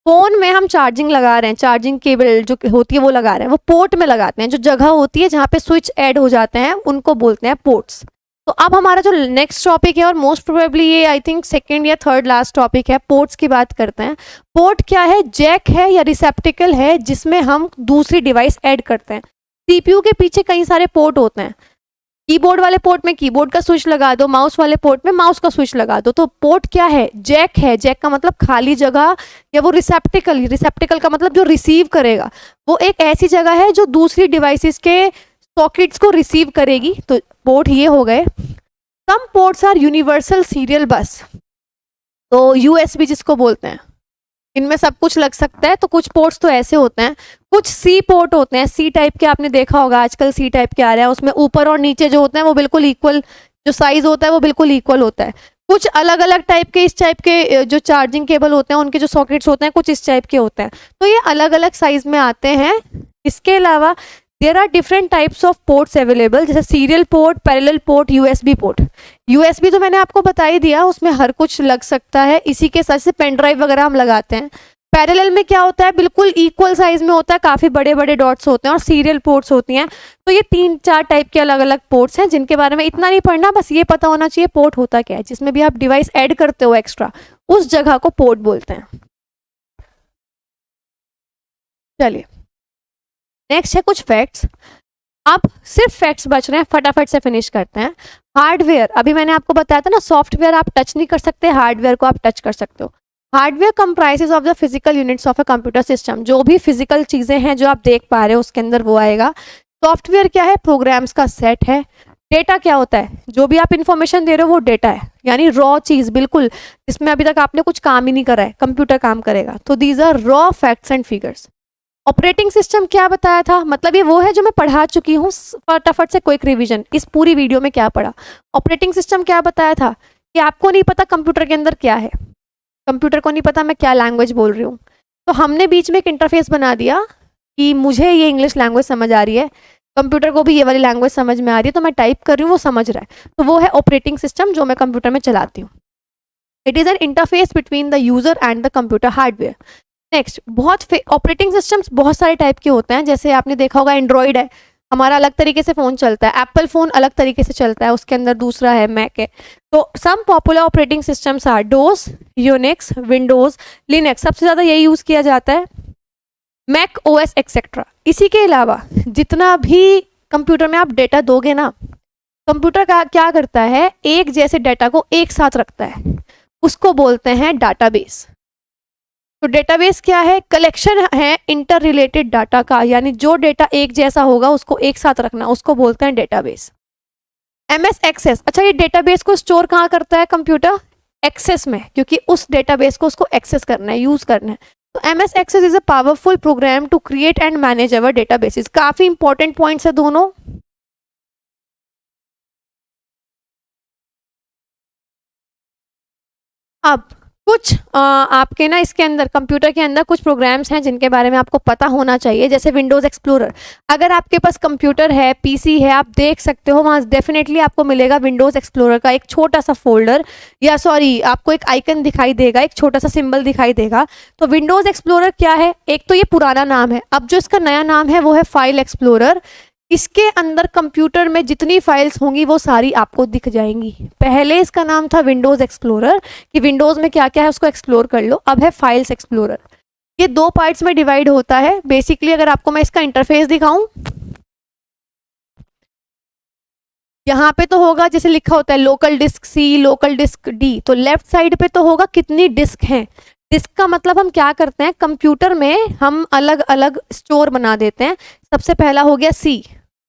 फोन में हम चार्जिंग लगा रहे हैं, चार्जिंग केबल जो होती है वो लगा रहे हैं, वो पोर्ट में लगाते हैं। जो जगह होती है जहाँ पे स्विच ऐड हो जाते हैं उनको बोलते हैं पोर्ट्स। तो अब हमारा जो नेक्स्ट टॉपिक है, और मोस्ट प्रोबेबली ये आई थिंक सेकंड या थर्ड लास्ट टॉपिक है, पोर्ट्स की बात करते हैं। पोर्ट क्या है? जैक है या रिसेप्टिकल है जिसमें हम दूसरी डिवाइस ऐड करते हैं। सीपीयू के पीछे कई सारे पोर्ट होते हैं। कीबोर्ड वाले पोर्ट में कीबोर्ड का स्विच लगा दो, माउस वाले पोर्ट में माउस का स्विच लगा दो। तो पोर्ट क्या है? जैक है। जैक का मतलब खाली जगह, या वो रिसेप्टिकल, रिसेप्टिकल का मतलब जो रिसीव करेगा, वो एक ऐसी जगह है जो दूसरी डिवाइसेस के सॉकेट्स को रिसीव करेगी। तो पोर्ट ये हो गए। Some ports are universal serial bus, तो यूएसबी जिसको बोलते हैं, इनमें सब कुछ लग सकता है। तो कुछ पोर्ट्स तो ऐसे होते हैं। कुछ सी पोर्ट होते हैं, सी टाइप के, आपने देखा होगा आजकल सी टाइप के आ रहे हैं, उसमें ऊपर और नीचे जो होते हैं वो बिल्कुल इक्वल, जो साइज होता है वो बिल्कुल इक्वल होता है। कुछ अलग अलग टाइप के, इस टाइप के जो चार्जिंग केबल होते हैं उनके जो सॉकेट्स होते हैं कुछ इस टाइप के होते हैं। तो ये अलग अलग साइज में आते हैं। इसके अलावा there are different types of ports available, जैसे serial port, parallel port, USB port. USB तो मैंने आपको बता ही दिया, उसमें हर कुछ लग सकता है। इसी के साथ से पेन ड्राइव वगैरह हम लगाते हैं। पैरेलल में क्या होता है? बिल्कुल इक्वल साइज में होता है, काफी बड़े बड़े डॉट्स होते हैं, और सीरियल पोर्ट्स होती हैं। तो ये 3-4 टाइप के अलग अलग पोर्ट्स हैं, जिनके बारे में इतना नहीं पढ़ना, बस ये पता होना चाहिए पोर्ट होता क्या है। जिसमें भी आप डिवाइस ऐड करते हो एक्स्ट्रा, उस जगह को पोर्ट बोलते हैं। चलिए नेक्स्ट है कुछ फैक्ट्स। अब सिर्फ फैक्ट्स बच रहे हैं, फटाफट से फिनिश करते हैं। हार्डवेयर, अभी मैंने आपको बताया था ना, सॉफ्टवेयर आप टच नहीं कर सकते, हार्डवेयर को आप टच कर सकते हो। Hardware comprises of the physical units of a computer system. जो भी फिजिकल चीजें हैं जो आप देख पा रहे हो उसके अंदर वो आएगा। सॉफ्टवेयर क्या है? प्रोग्राम्स का सेट है। डेटा क्या होता है? जो भी आप इंफॉर्मेशन दे रहे हो वो डेटा है, यानी रॉ चीज, बिल्कुल जिसमें अभी तक आपने कुछ काम ही नहीं करा है, कंप्यूटर काम करेगा। तो these are raw facts and figures. Operating system क्या बताया था? मतलब ये वो है जो मैं पढ़ा चुकी हूँ, फटाफट से क्विक रिवीजन। इस पूरी वीडियो में क्या पढ़ा? ऑपरेटिंग सिस्टम क्या बताया था? कि आपको नहीं पता कंप्यूटर के अंदर क्या है, कंप्यूटर को नहीं पता मैं क्या लैंग्वेज बोल रही हूँ, तो हमने बीच में एक इंटरफेस बना दिया कि मुझे ये इंग्लिश लैंग्वेज समझ आ रही है, कंप्यूटर को भी ये वाली लैंग्वेज समझ में आ रही है, तो मैं टाइप कर रही हूँ वो समझ रहा है। तो वो है ऑपरेटिंग सिस्टम जो मैं कंप्यूटर में चलाती हूँ। It is an interface between the user and the computer hardware. Next, बहुत ऑपरेटिंग सिस्टम्स बहुत सारे टाइप के होते हैं। जैसे आपने देखा होगा एंड्रॉइड है, हमारा अलग तरीके से फ़ोन चलता है। एप्पल फ़ोन अलग तरीके से चलता है, उसके अंदर दूसरा है, मैक है। तो some popular operating systems are DOS, Unix, Windows, Linux, सबसे ज़्यादा यही यूज़ किया जाता है, मैक ओएस एक्सेट्रा। इसी के अलावा जितना भी कंप्यूटर में आप डेटा दोगे ना, कंप्यूटर का क्या करता है? एक जैसे डेटा को एक साथ रखता है, उसको बोलते हैं डाटाबेस। तो डेटाबेस क्या है? कलेक्शन है इंटर रिलेटेड डाटा का, यानी जो डेटा एक जैसा होगा उसको एक साथ रखना, उसको बोलते हैं डेटाबेस। एमएस एक्सेस, अच्छा ये डेटाबेस को स्टोर कहाँ करता है कंप्यूटर? एक्सेस में, क्योंकि उस डेटाबेस को उसको एक्सेस करना है, यूज करना है। तो MS Access is a powerful program to create and manage our databases. काफी इंपॉर्टेंट पॉइंट्स है दोनों। अब कुछ आपके ना इसके अंदर कंप्यूटर के अंदर कुछ प्रोग्राम्स हैं जिनके बारे में आपको पता होना चाहिए, जैसे विंडोज़ एक्सप्लोरर। अगर आपके पास कंप्यूटर है, पीसी है, आप देख सकते हो वहाँ डेफिनेटली आपको मिलेगा विंडोज़ एक्सप्लोरर का एक छोटा सा फोल्डर, या सॉरी आपको एक आइकन दिखाई देगा, एक छोटा सा सिंबल दिखाई देगा। तो विंडोज़ एक्सप्लोरर क्या है? एक तो ये पुराना नाम है, अब जो इसका नया नाम है वो है फाइल एक्सप्लोरर। इसके अंदर कंप्यूटर में जितनी फाइल्स होंगी वो सारी आपको दिख जाएंगी। पहले इसका नाम था विंडोज़ एक्सप्लोरर, कि विंडोज़ में क्या क्या है उसको एक्सप्लोर कर लो। अब है फाइल्स एक्सप्लोरर। ये 2 पार्ट्स में डिवाइड होता है बेसिकली। अगर आपको मैं इसका इंटरफेस दिखाऊं, यहाँ पे तो होगा जैसे लिखा होता है local disk C, local disk D. तो लेफ्ट साइड पे तो होगा कितनी डिस्क हैं। डिस्क का मतलब हम क्या करते हैं, कंप्यूटर में हम अलग अलग स्टोर बना देते हैं। सबसे पहला हो गया सी,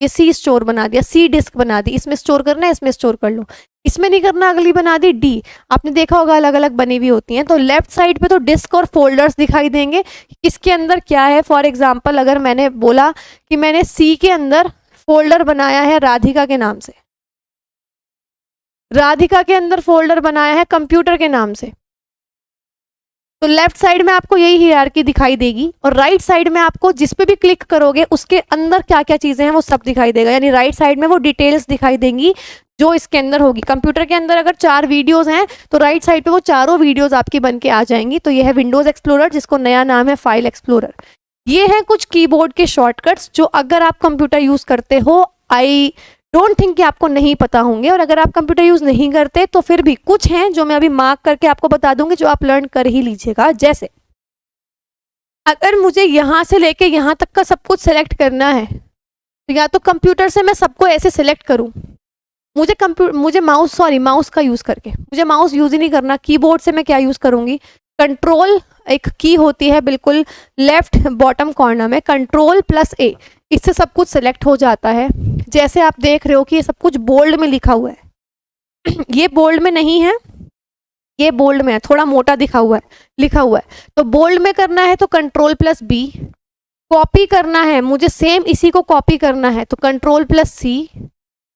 ये सी स्टोर बना दिया, सी डिस्क बना दी, इसमें स्टोर करना है, इसमें स्टोर कर लो। इसमें नहीं करना, अगली बना दी डी। आपने देखा होगा अलग अलग बनी हुई होती हैं। तो लेफ्ट साइड पे तो डिस्क और फोल्डर्स दिखाई देंगे, किसके अंदर क्या है। फॉर एग्जाम्पल अगर मैंने बोला कि मैंने सी के अंदर फोल्डर बनाया है राधिका के नाम से, राधिका के अंदर फोल्डर बनाया है कंप्यूटर के नाम से, तो लेफ्ट साइड में आपको यही हायरार्की दिखाई देगी और राइट साइड में आपको जिस पे भी क्लिक करोगे उसके अंदर क्या क्या चीज़ें हैं वो सब दिखाई देगा। यानी राइट साइड में वो डिटेल्स दिखाई देंगी जो इसके अंदर होगी। कंप्यूटर के अंदर अगर 4 वीडियोस हैं तो राइट साइड पे वो चारों वीडियोस आपकी बन के आ जाएंगी। तो ये है विंडोज एक्सप्लोरर, जिसको नया नाम है फाइल एक्सप्लोरर। ये हैं कुछ कीबोर्ड के शॉर्टकट्स जो अगर आप कंप्यूटर यूज़ करते हो, आई डोंट थिंक कि आपको नहीं पता होंगे, और अगर आप कंप्यूटर यूज़ नहीं करते तो फिर भी कुछ हैं जो मैं अभी मार्क करके आपको बता दूंगी, जो आप लर्न कर ही लीजिएगा। जैसे अगर मुझे यहाँ से लेके यहाँ तक का सब कुछ सेलेक्ट करना है तो या तो कंप्यूटर से मैं सबको ऐसे सेलेक्ट करूँ, मुझे माउस का यूज़ करके, मुझे माउस यूज़ ही नहीं करना, कीबोर्ड से मैं क्या यूज़ करूँगी, कंट्रोल एक की होती है बिल्कुल लेफ्ट बॉटम कॉर्नर में, कंट्रोल+A, इससे सब कुछ सेलेक्ट हो जाता है। जैसे आप देख रहे हो कि ये सब कुछ बोल्ड में लिखा हुआ है ये बोल्ड में नहीं है, ये बोल्ड में है, थोड़ा मोटा लिखा हुआ है। तो बोल्ड में करना है तो कंट्रोल+B, कॉपी करना है मुझे सेम इसी को कॉपी करना है तो कंट्रोल+C।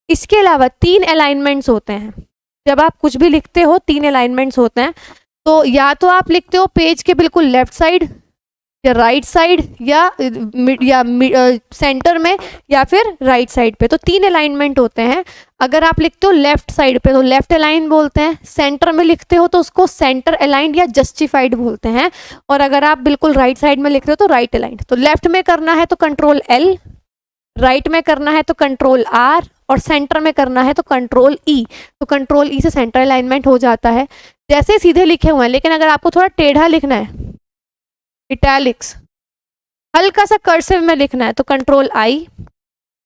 इसके अलावा 3 अलाइनमेंट्स होते हैं। जब आप कुछ भी लिखते हो 3 अलाइनमेंट्स होते हैं। तो या तो आप लिखते हो पेज के बिल्कुल लेफ्ट साइड या राइट साइड या सेंटर में या फिर राइट साइड पे, तो 3 अलाइनमेंट होते हैं। अगर आप लिखते हो लेफ्ट साइड पे तो लेफ्ट अलाइन बोलते हैं, सेंटर में लिखते हो तो उसको सेंटर अलाइंड या जस्टिफाइड बोलते हैं, और अगर आप बिल्कुल राइट साइड में लिखते हो तो राइट अलाइंड। तो लेफ्ट में करना है तो कंट्रोल+L, राइट में करना है तो कंट्रोल+R, और सेंटर में करना है तो कंट्रोल+E। तो कंट्रोल+E से सेंटर अलाइनमेंट हो जाता है। जैसे सीधे लिखे हुए हैं, लेकिन अगर आपको थोड़ा टेढ़ा लिखना है, इटैलिक्स, हल्का सा कर्सिव में लिखना है तो कंट्रोल+I।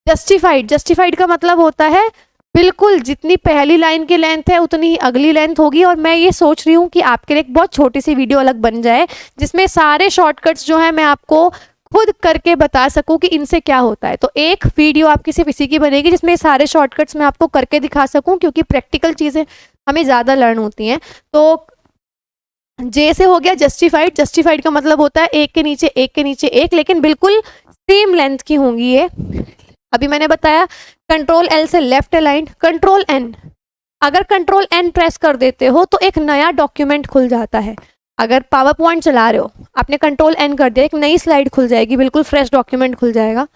जस्टिफाइड का मतलब होता है बिल्कुल जितनी पहली लाइन की लेंथ है उतनी ही अगली लेंथ होगी। और मैं ये सोच रही हूँ कि आपके लिए एक बहुत छोटी सी वीडियो अलग बन जाए जिसमें सारे शॉर्टकट्स जो है मैं आपको खुद करके बता सकूं कि इनसे क्या होता है। तो एक वीडियो आपकी सिर्फ इसी की बनेगी जिसमें सारे शॉर्टकट्स मैं आपको करके दिखा सकूं, क्योंकि प्रैक्टिकल चीज़ें हमें ज़्यादा लर्न होती हैं। तो जे से हो गया जस्टिफाइड का मतलब होता है एक के नीचे एक, लेकिन बिल्कुल सेम लेंथ की होंगी ये। अभी मैंने बताया कंट्रोल+L से लेफ्ट अलाइंड। कंट्रोल+N, अगर कंट्रोल+N प्रेस कर देते हो तो एक नया डॉक्यूमेंट खुल जाता है। अगर पावर पॉइंट चला रहे हो, आपने कंट्रोल+N कर दिया, एक नई स्लाइड खुल जाएगी, बिल्कुल फ्रेश डॉक्यूमेंट खुल जाएगा।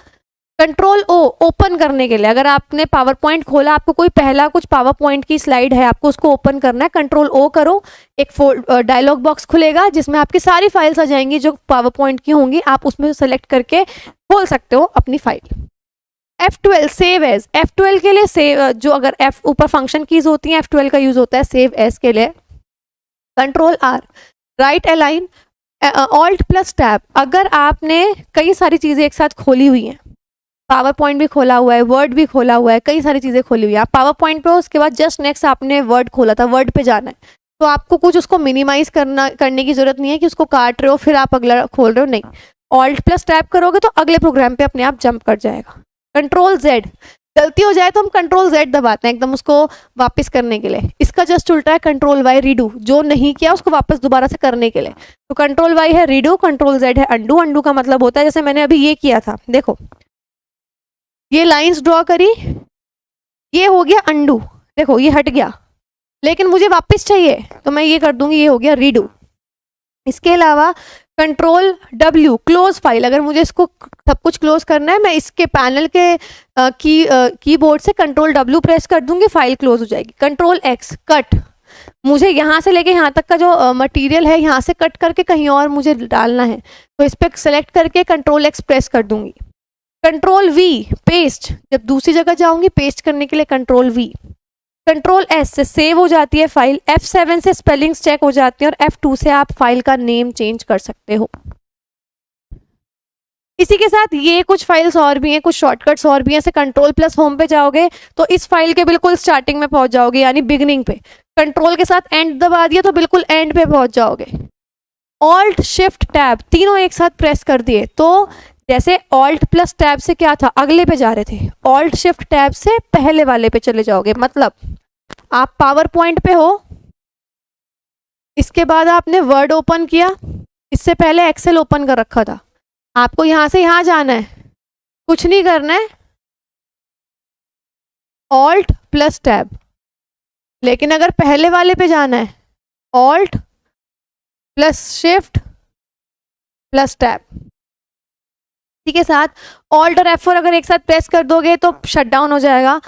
कंट्रोल+O ओपन करने के लिए, अगर आपने पावर पॉइंट खोला, आपको कोई पहला कुछ पावर पॉइंट की स्लाइड है, आपको उसको ओपन करना है, कंट्रोल+O करो, एक डायलॉग बॉक्स खुलेगा जिसमें आपकी सारी फाइल्स आ जाएंगी जो पावर पॉइंट की होंगी। आप उसमें सेलेक्ट करके खोल सकते हो अपनी file. F12 save as, F12 के लिए सेव, जो अगर F ऊपर फंक्शन कीज होती हैं, F12 का यूज होता है सेव एज के लिए। कंट्रोल+R राइट अलाइन, Alt+Tab, अगर आपने कई सारी चीज़ें एक साथ खोली हुई हैं, पावर पॉइंट भी खोला हुआ है, वर्ड भी खोला हुआ है, कई सारी चीज़ें खोली हुई है, आप पावर पॉइंट पे हो, उसके बाद जस्ट नेक्स्ट आपने वर्ड खोला था, वर्ड पे जाना है, तो आपको कुछ उसको मिनिमाइज करने की जरूरत नहीं है कि उसको काट रहे हो फिर आप अगला खोल रहे हो, नहीं, Alt+Tab करोगे तो अगले प्रोग्राम पे अपने आप जंप कर जाएगा। कंट्रोल+Z, गलती हो जाए तो हम कंट्रोल+Z दबाते हैं एकदम उसको वापस करने के लिए। इसका जस्ट उल्टा है कंट्रोल+Y रीडू, जो नहीं किया उसको वापस दोबारा से करने के लिए। तो कंट्रोल+Y है रीडू, कंट्रोल+Z है अंडू। अंडू का मतलब होता है जैसे मैंने अभी ये किया था, देखो ये लाइंस ड्रॉ करी, ये हो गया अंडू, देखो ये हट गया, लेकिन मुझे वापस चाहिए तो मैं ये कर दूंगी, ये हो गया रीडू। इसके अलावा कंट्रोल+W क्लोज फाइल, अगर मुझे इसको सब कुछ क्लोज करना है, मैं इसके पैनल के कीबोर्ड से कंट्रोल+W प्रेस कर दूंगी, फाइल क्लोज हो जाएगी। कंट्रोल+X कट, मुझे यहाँ से लेके यहाँ तक का जो मटेरियल है यहाँ से कट करके कहीं और मुझे डालना है, तो इस पर सेलेक्ट करके कंट्रोल+X प्रेस कर दूंगी। कंट्रोल+V पेस्ट, जब दूसरी जगह जाऊंगी पेस्ट करने के लिए कंट्रोल+V। कंट्रोल+S से सेव हो जाती है फाइल, F7 से स्पेलिंग्स चेक हो जाती है, और F2 से आप फाइल का नेम चेंज कर सकते हो। इसी के साथ ये कुछ फाइल्स और भी हैं, कुछ शॉर्टकट्स और भी हैं। जैसे कंट्रोल+होम पे जाओगे तो इस फाइल के बिल्कुल स्टार्टिंग में पहुंच जाओगे, यानी बिगनिंग पे। कंट्रोल के साथ एंड दबा दिया तो बिल्कुल एंड पे पहुंच जाओगे। Alt+Shift+Tab तीनों एक साथ प्रेस कर दिए तो जैसे Alt+Tab से क्या था, अगले पे जा रहे थे, Alt+Shift+Tab से पहले वाले पे चले जाओगे। मतलब आप पावर पॉइंट पे हो, इसके बाद आपने वर्ड ओपन किया, इससे पहले एक्सेल ओपन कर रखा था, आपको यहां से यहां जाना है, कुछ नहीं करना है, Alt+Tab। लेकिन अगर पहले वाले पे जाना है, Alt+ plus shift plus tab, इसी के साथ ऑल्ट और F4 अगर एक साथ प्रेस कर दोगे तो शट डाउन हो जाएगा।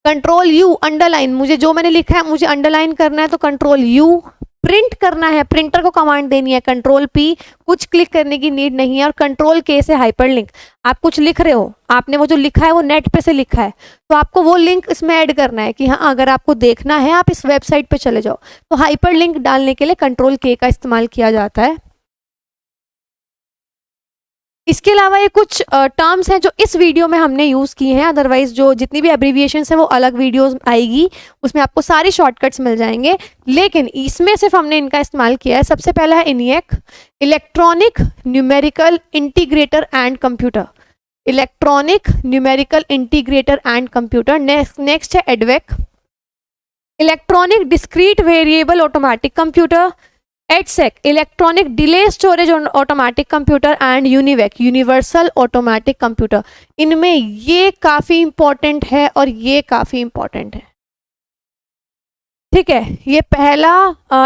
कंट्रोल यू अंडरलाइन, मुझे जो मैंने लिखा है मुझे अंडरलाइन करना है तो कंट्रोल यू। प्रिंट करना है, प्रिंटर को कमांड देनी है कंट्रोल पी, कुछ क्लिक करने की नीड नहीं है। और कंट्रोल के से हाइपरलिंक, आप कुछ लिख रहे हो, आपने वो जो लिखा है वो नेट पे से लिखा है तो आपको वो लिंक इसमें ऐड करना है कि हाँ अगर आपको देखना है आप इस वेबसाइट पे चले जाओ, तो हाइपरलिंक डालने के लिए कंट्रोल के का इस्तेमाल किया जाता है। इसके अलावा ये कुछ टर्म्स हैं जो इस वीडियो में हमने यूज़ किए हैं, अदरवाइज जो जितनी भी एब्रीविएशंस हैं वो अलग वीडियोस आएगी, उसमें आपको सारी शॉर्टकट्स मिल जाएंगे, लेकिन इसमें सिर्फ हमने इनका इस्तेमाल किया है। सबसे पहला है ENIAC, electronic numerical integrator and computer, electronic numerical integrator and computer. Next है EDVEC, electronic discrete variable automatic computer. EDSEC, electronic delay storage automatic computer and UNIVAC, universal automatic computer. इनमें ये काफ़ी इंपॉर्टेंट है और ये काफ़ी इंपॉर्टेंट है, ठीक है। ये पहला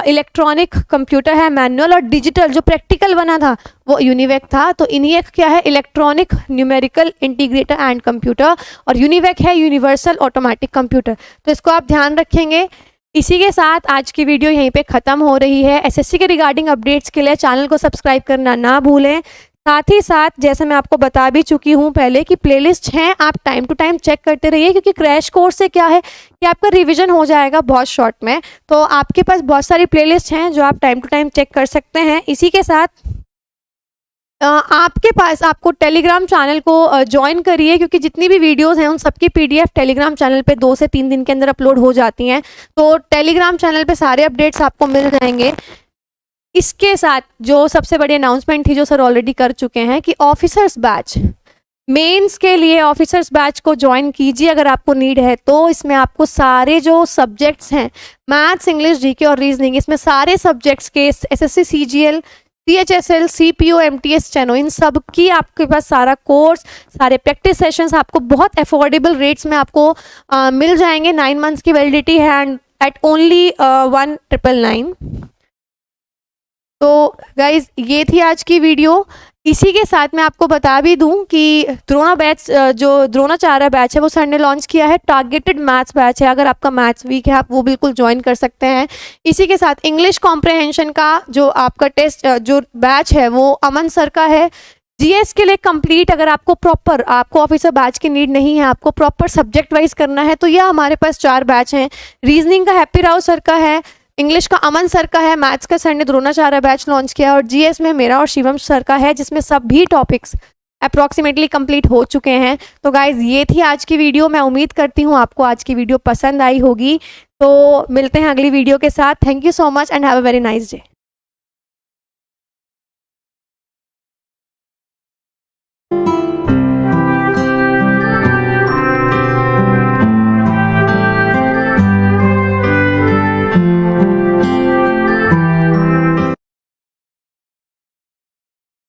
इलेक्ट्रॉनिक कंप्यूटर है मैनुअल, और डिजिटल जो प्रैक्टिकल बना था वो UNIVAC था। तो ENIAC क्या है, electronic numerical integrator and computer, और UNIVAC है यूनिवर्सल ऑटोमेटिक कंप्यूटर। तो इसको आप ध्यान रखेंगे। इसी के साथ आज की वीडियो यहीं पे ख़त्म हो रही है। SSC के रिगार्डिंग अपडेट्स के लिए चैनल को सब्सक्राइब करना ना भूलें। साथ ही साथ जैसे मैं आपको बता भी चुकी हूँ पहले कि प्लेलिस्ट हैं, आप टाइम टू टाइम चेक करते रहिए, क्योंकि क्रैश कोर्स से क्या है कि आपका रिवीजन हो जाएगा बहुत शॉर्ट में। तो आपके पास बहुत सारी प्लेलिस्ट हैं जो आप टाइम टू टाइम चेक कर सकते हैं। इसी के साथ आपके पास आपको टेलीग्राम चैनल को ज्वाइन करिए, क्योंकि जितनी भी वीडियोस हैं उन सबकी PDF टेलीग्राम चैनल पे 2 से 3 दिन के अंदर अपलोड हो जाती हैं। तो टेलीग्राम चैनल पे सारे अपडेट्स आपको मिल जाएंगे। इसके साथ जो सबसे बड़ी अनाउंसमेंट थी जो सर ऑलरेडी कर चुके हैं कि ऑफिसर्स बैच, मेंस के लिए ऑफिसर्स बैच को ज्वाइन कीजिए अगर आपको नीड है तो। इसमें आपको सारे जो सब्जेक्ट्स हैं, मैथ्स, इंग्लिश, GK और रीजनिंग, इसमें सारे सब्जेक्ट्स के SSC CGL, CHSL, CPO, MTS, steno, इन सब की आपके पास सारा कोर्स, सारे प्रैक्टिस सेशंस आपको बहुत अफोर्डेबल रेट्स में आपको मिल जाएंगे। 9 मंथ्स की वैलिडिटी है एंड एट ओनली 1999। तो गाइज ये थी आज की वीडियो। इसी के साथ मैं आपको बता भी दूं कि द्रोणा बैच, जो द्रोणाचार्य बैच है वो सर ने लॉन्च किया है। टारगेटेड मैथ्स बैच है, अगर आपका मैथ्स वीक है आप वो बिल्कुल ज्वाइन कर सकते हैं। इसी के साथ इंग्लिश कॉम्प्रहेंशन का जो आपका टेस्ट जो बैच है वो अमन सर का है। GS के लिए कंप्लीट, अगर आपको प्रॉपर, आपको ऑफिसर बैच की नीड नहीं है, आपको प्रॉपर सब्जेक्ट वाइज करना है तो यह हमारे पास 4 बैच हैं। रीजनिंग का हैप्पी राव सर का है, इंग्लिश का अमन सर का है, मैथ्स का सर ने द्रोणाचार्य बैच लॉन्च किया, और GS में मेरा और शिवम सर का है, जिसमें सभी टॉपिक्स अप्रॉक्सीमेटली कंप्लीट हो चुके हैं। तो गाइज ये थी आज की वीडियो। मैं उम्मीद करती हूँ आपको आज की वीडियो पसंद आई होगी। तो मिलते हैं अगली वीडियो के साथ। Thank you so much and have a very nice day.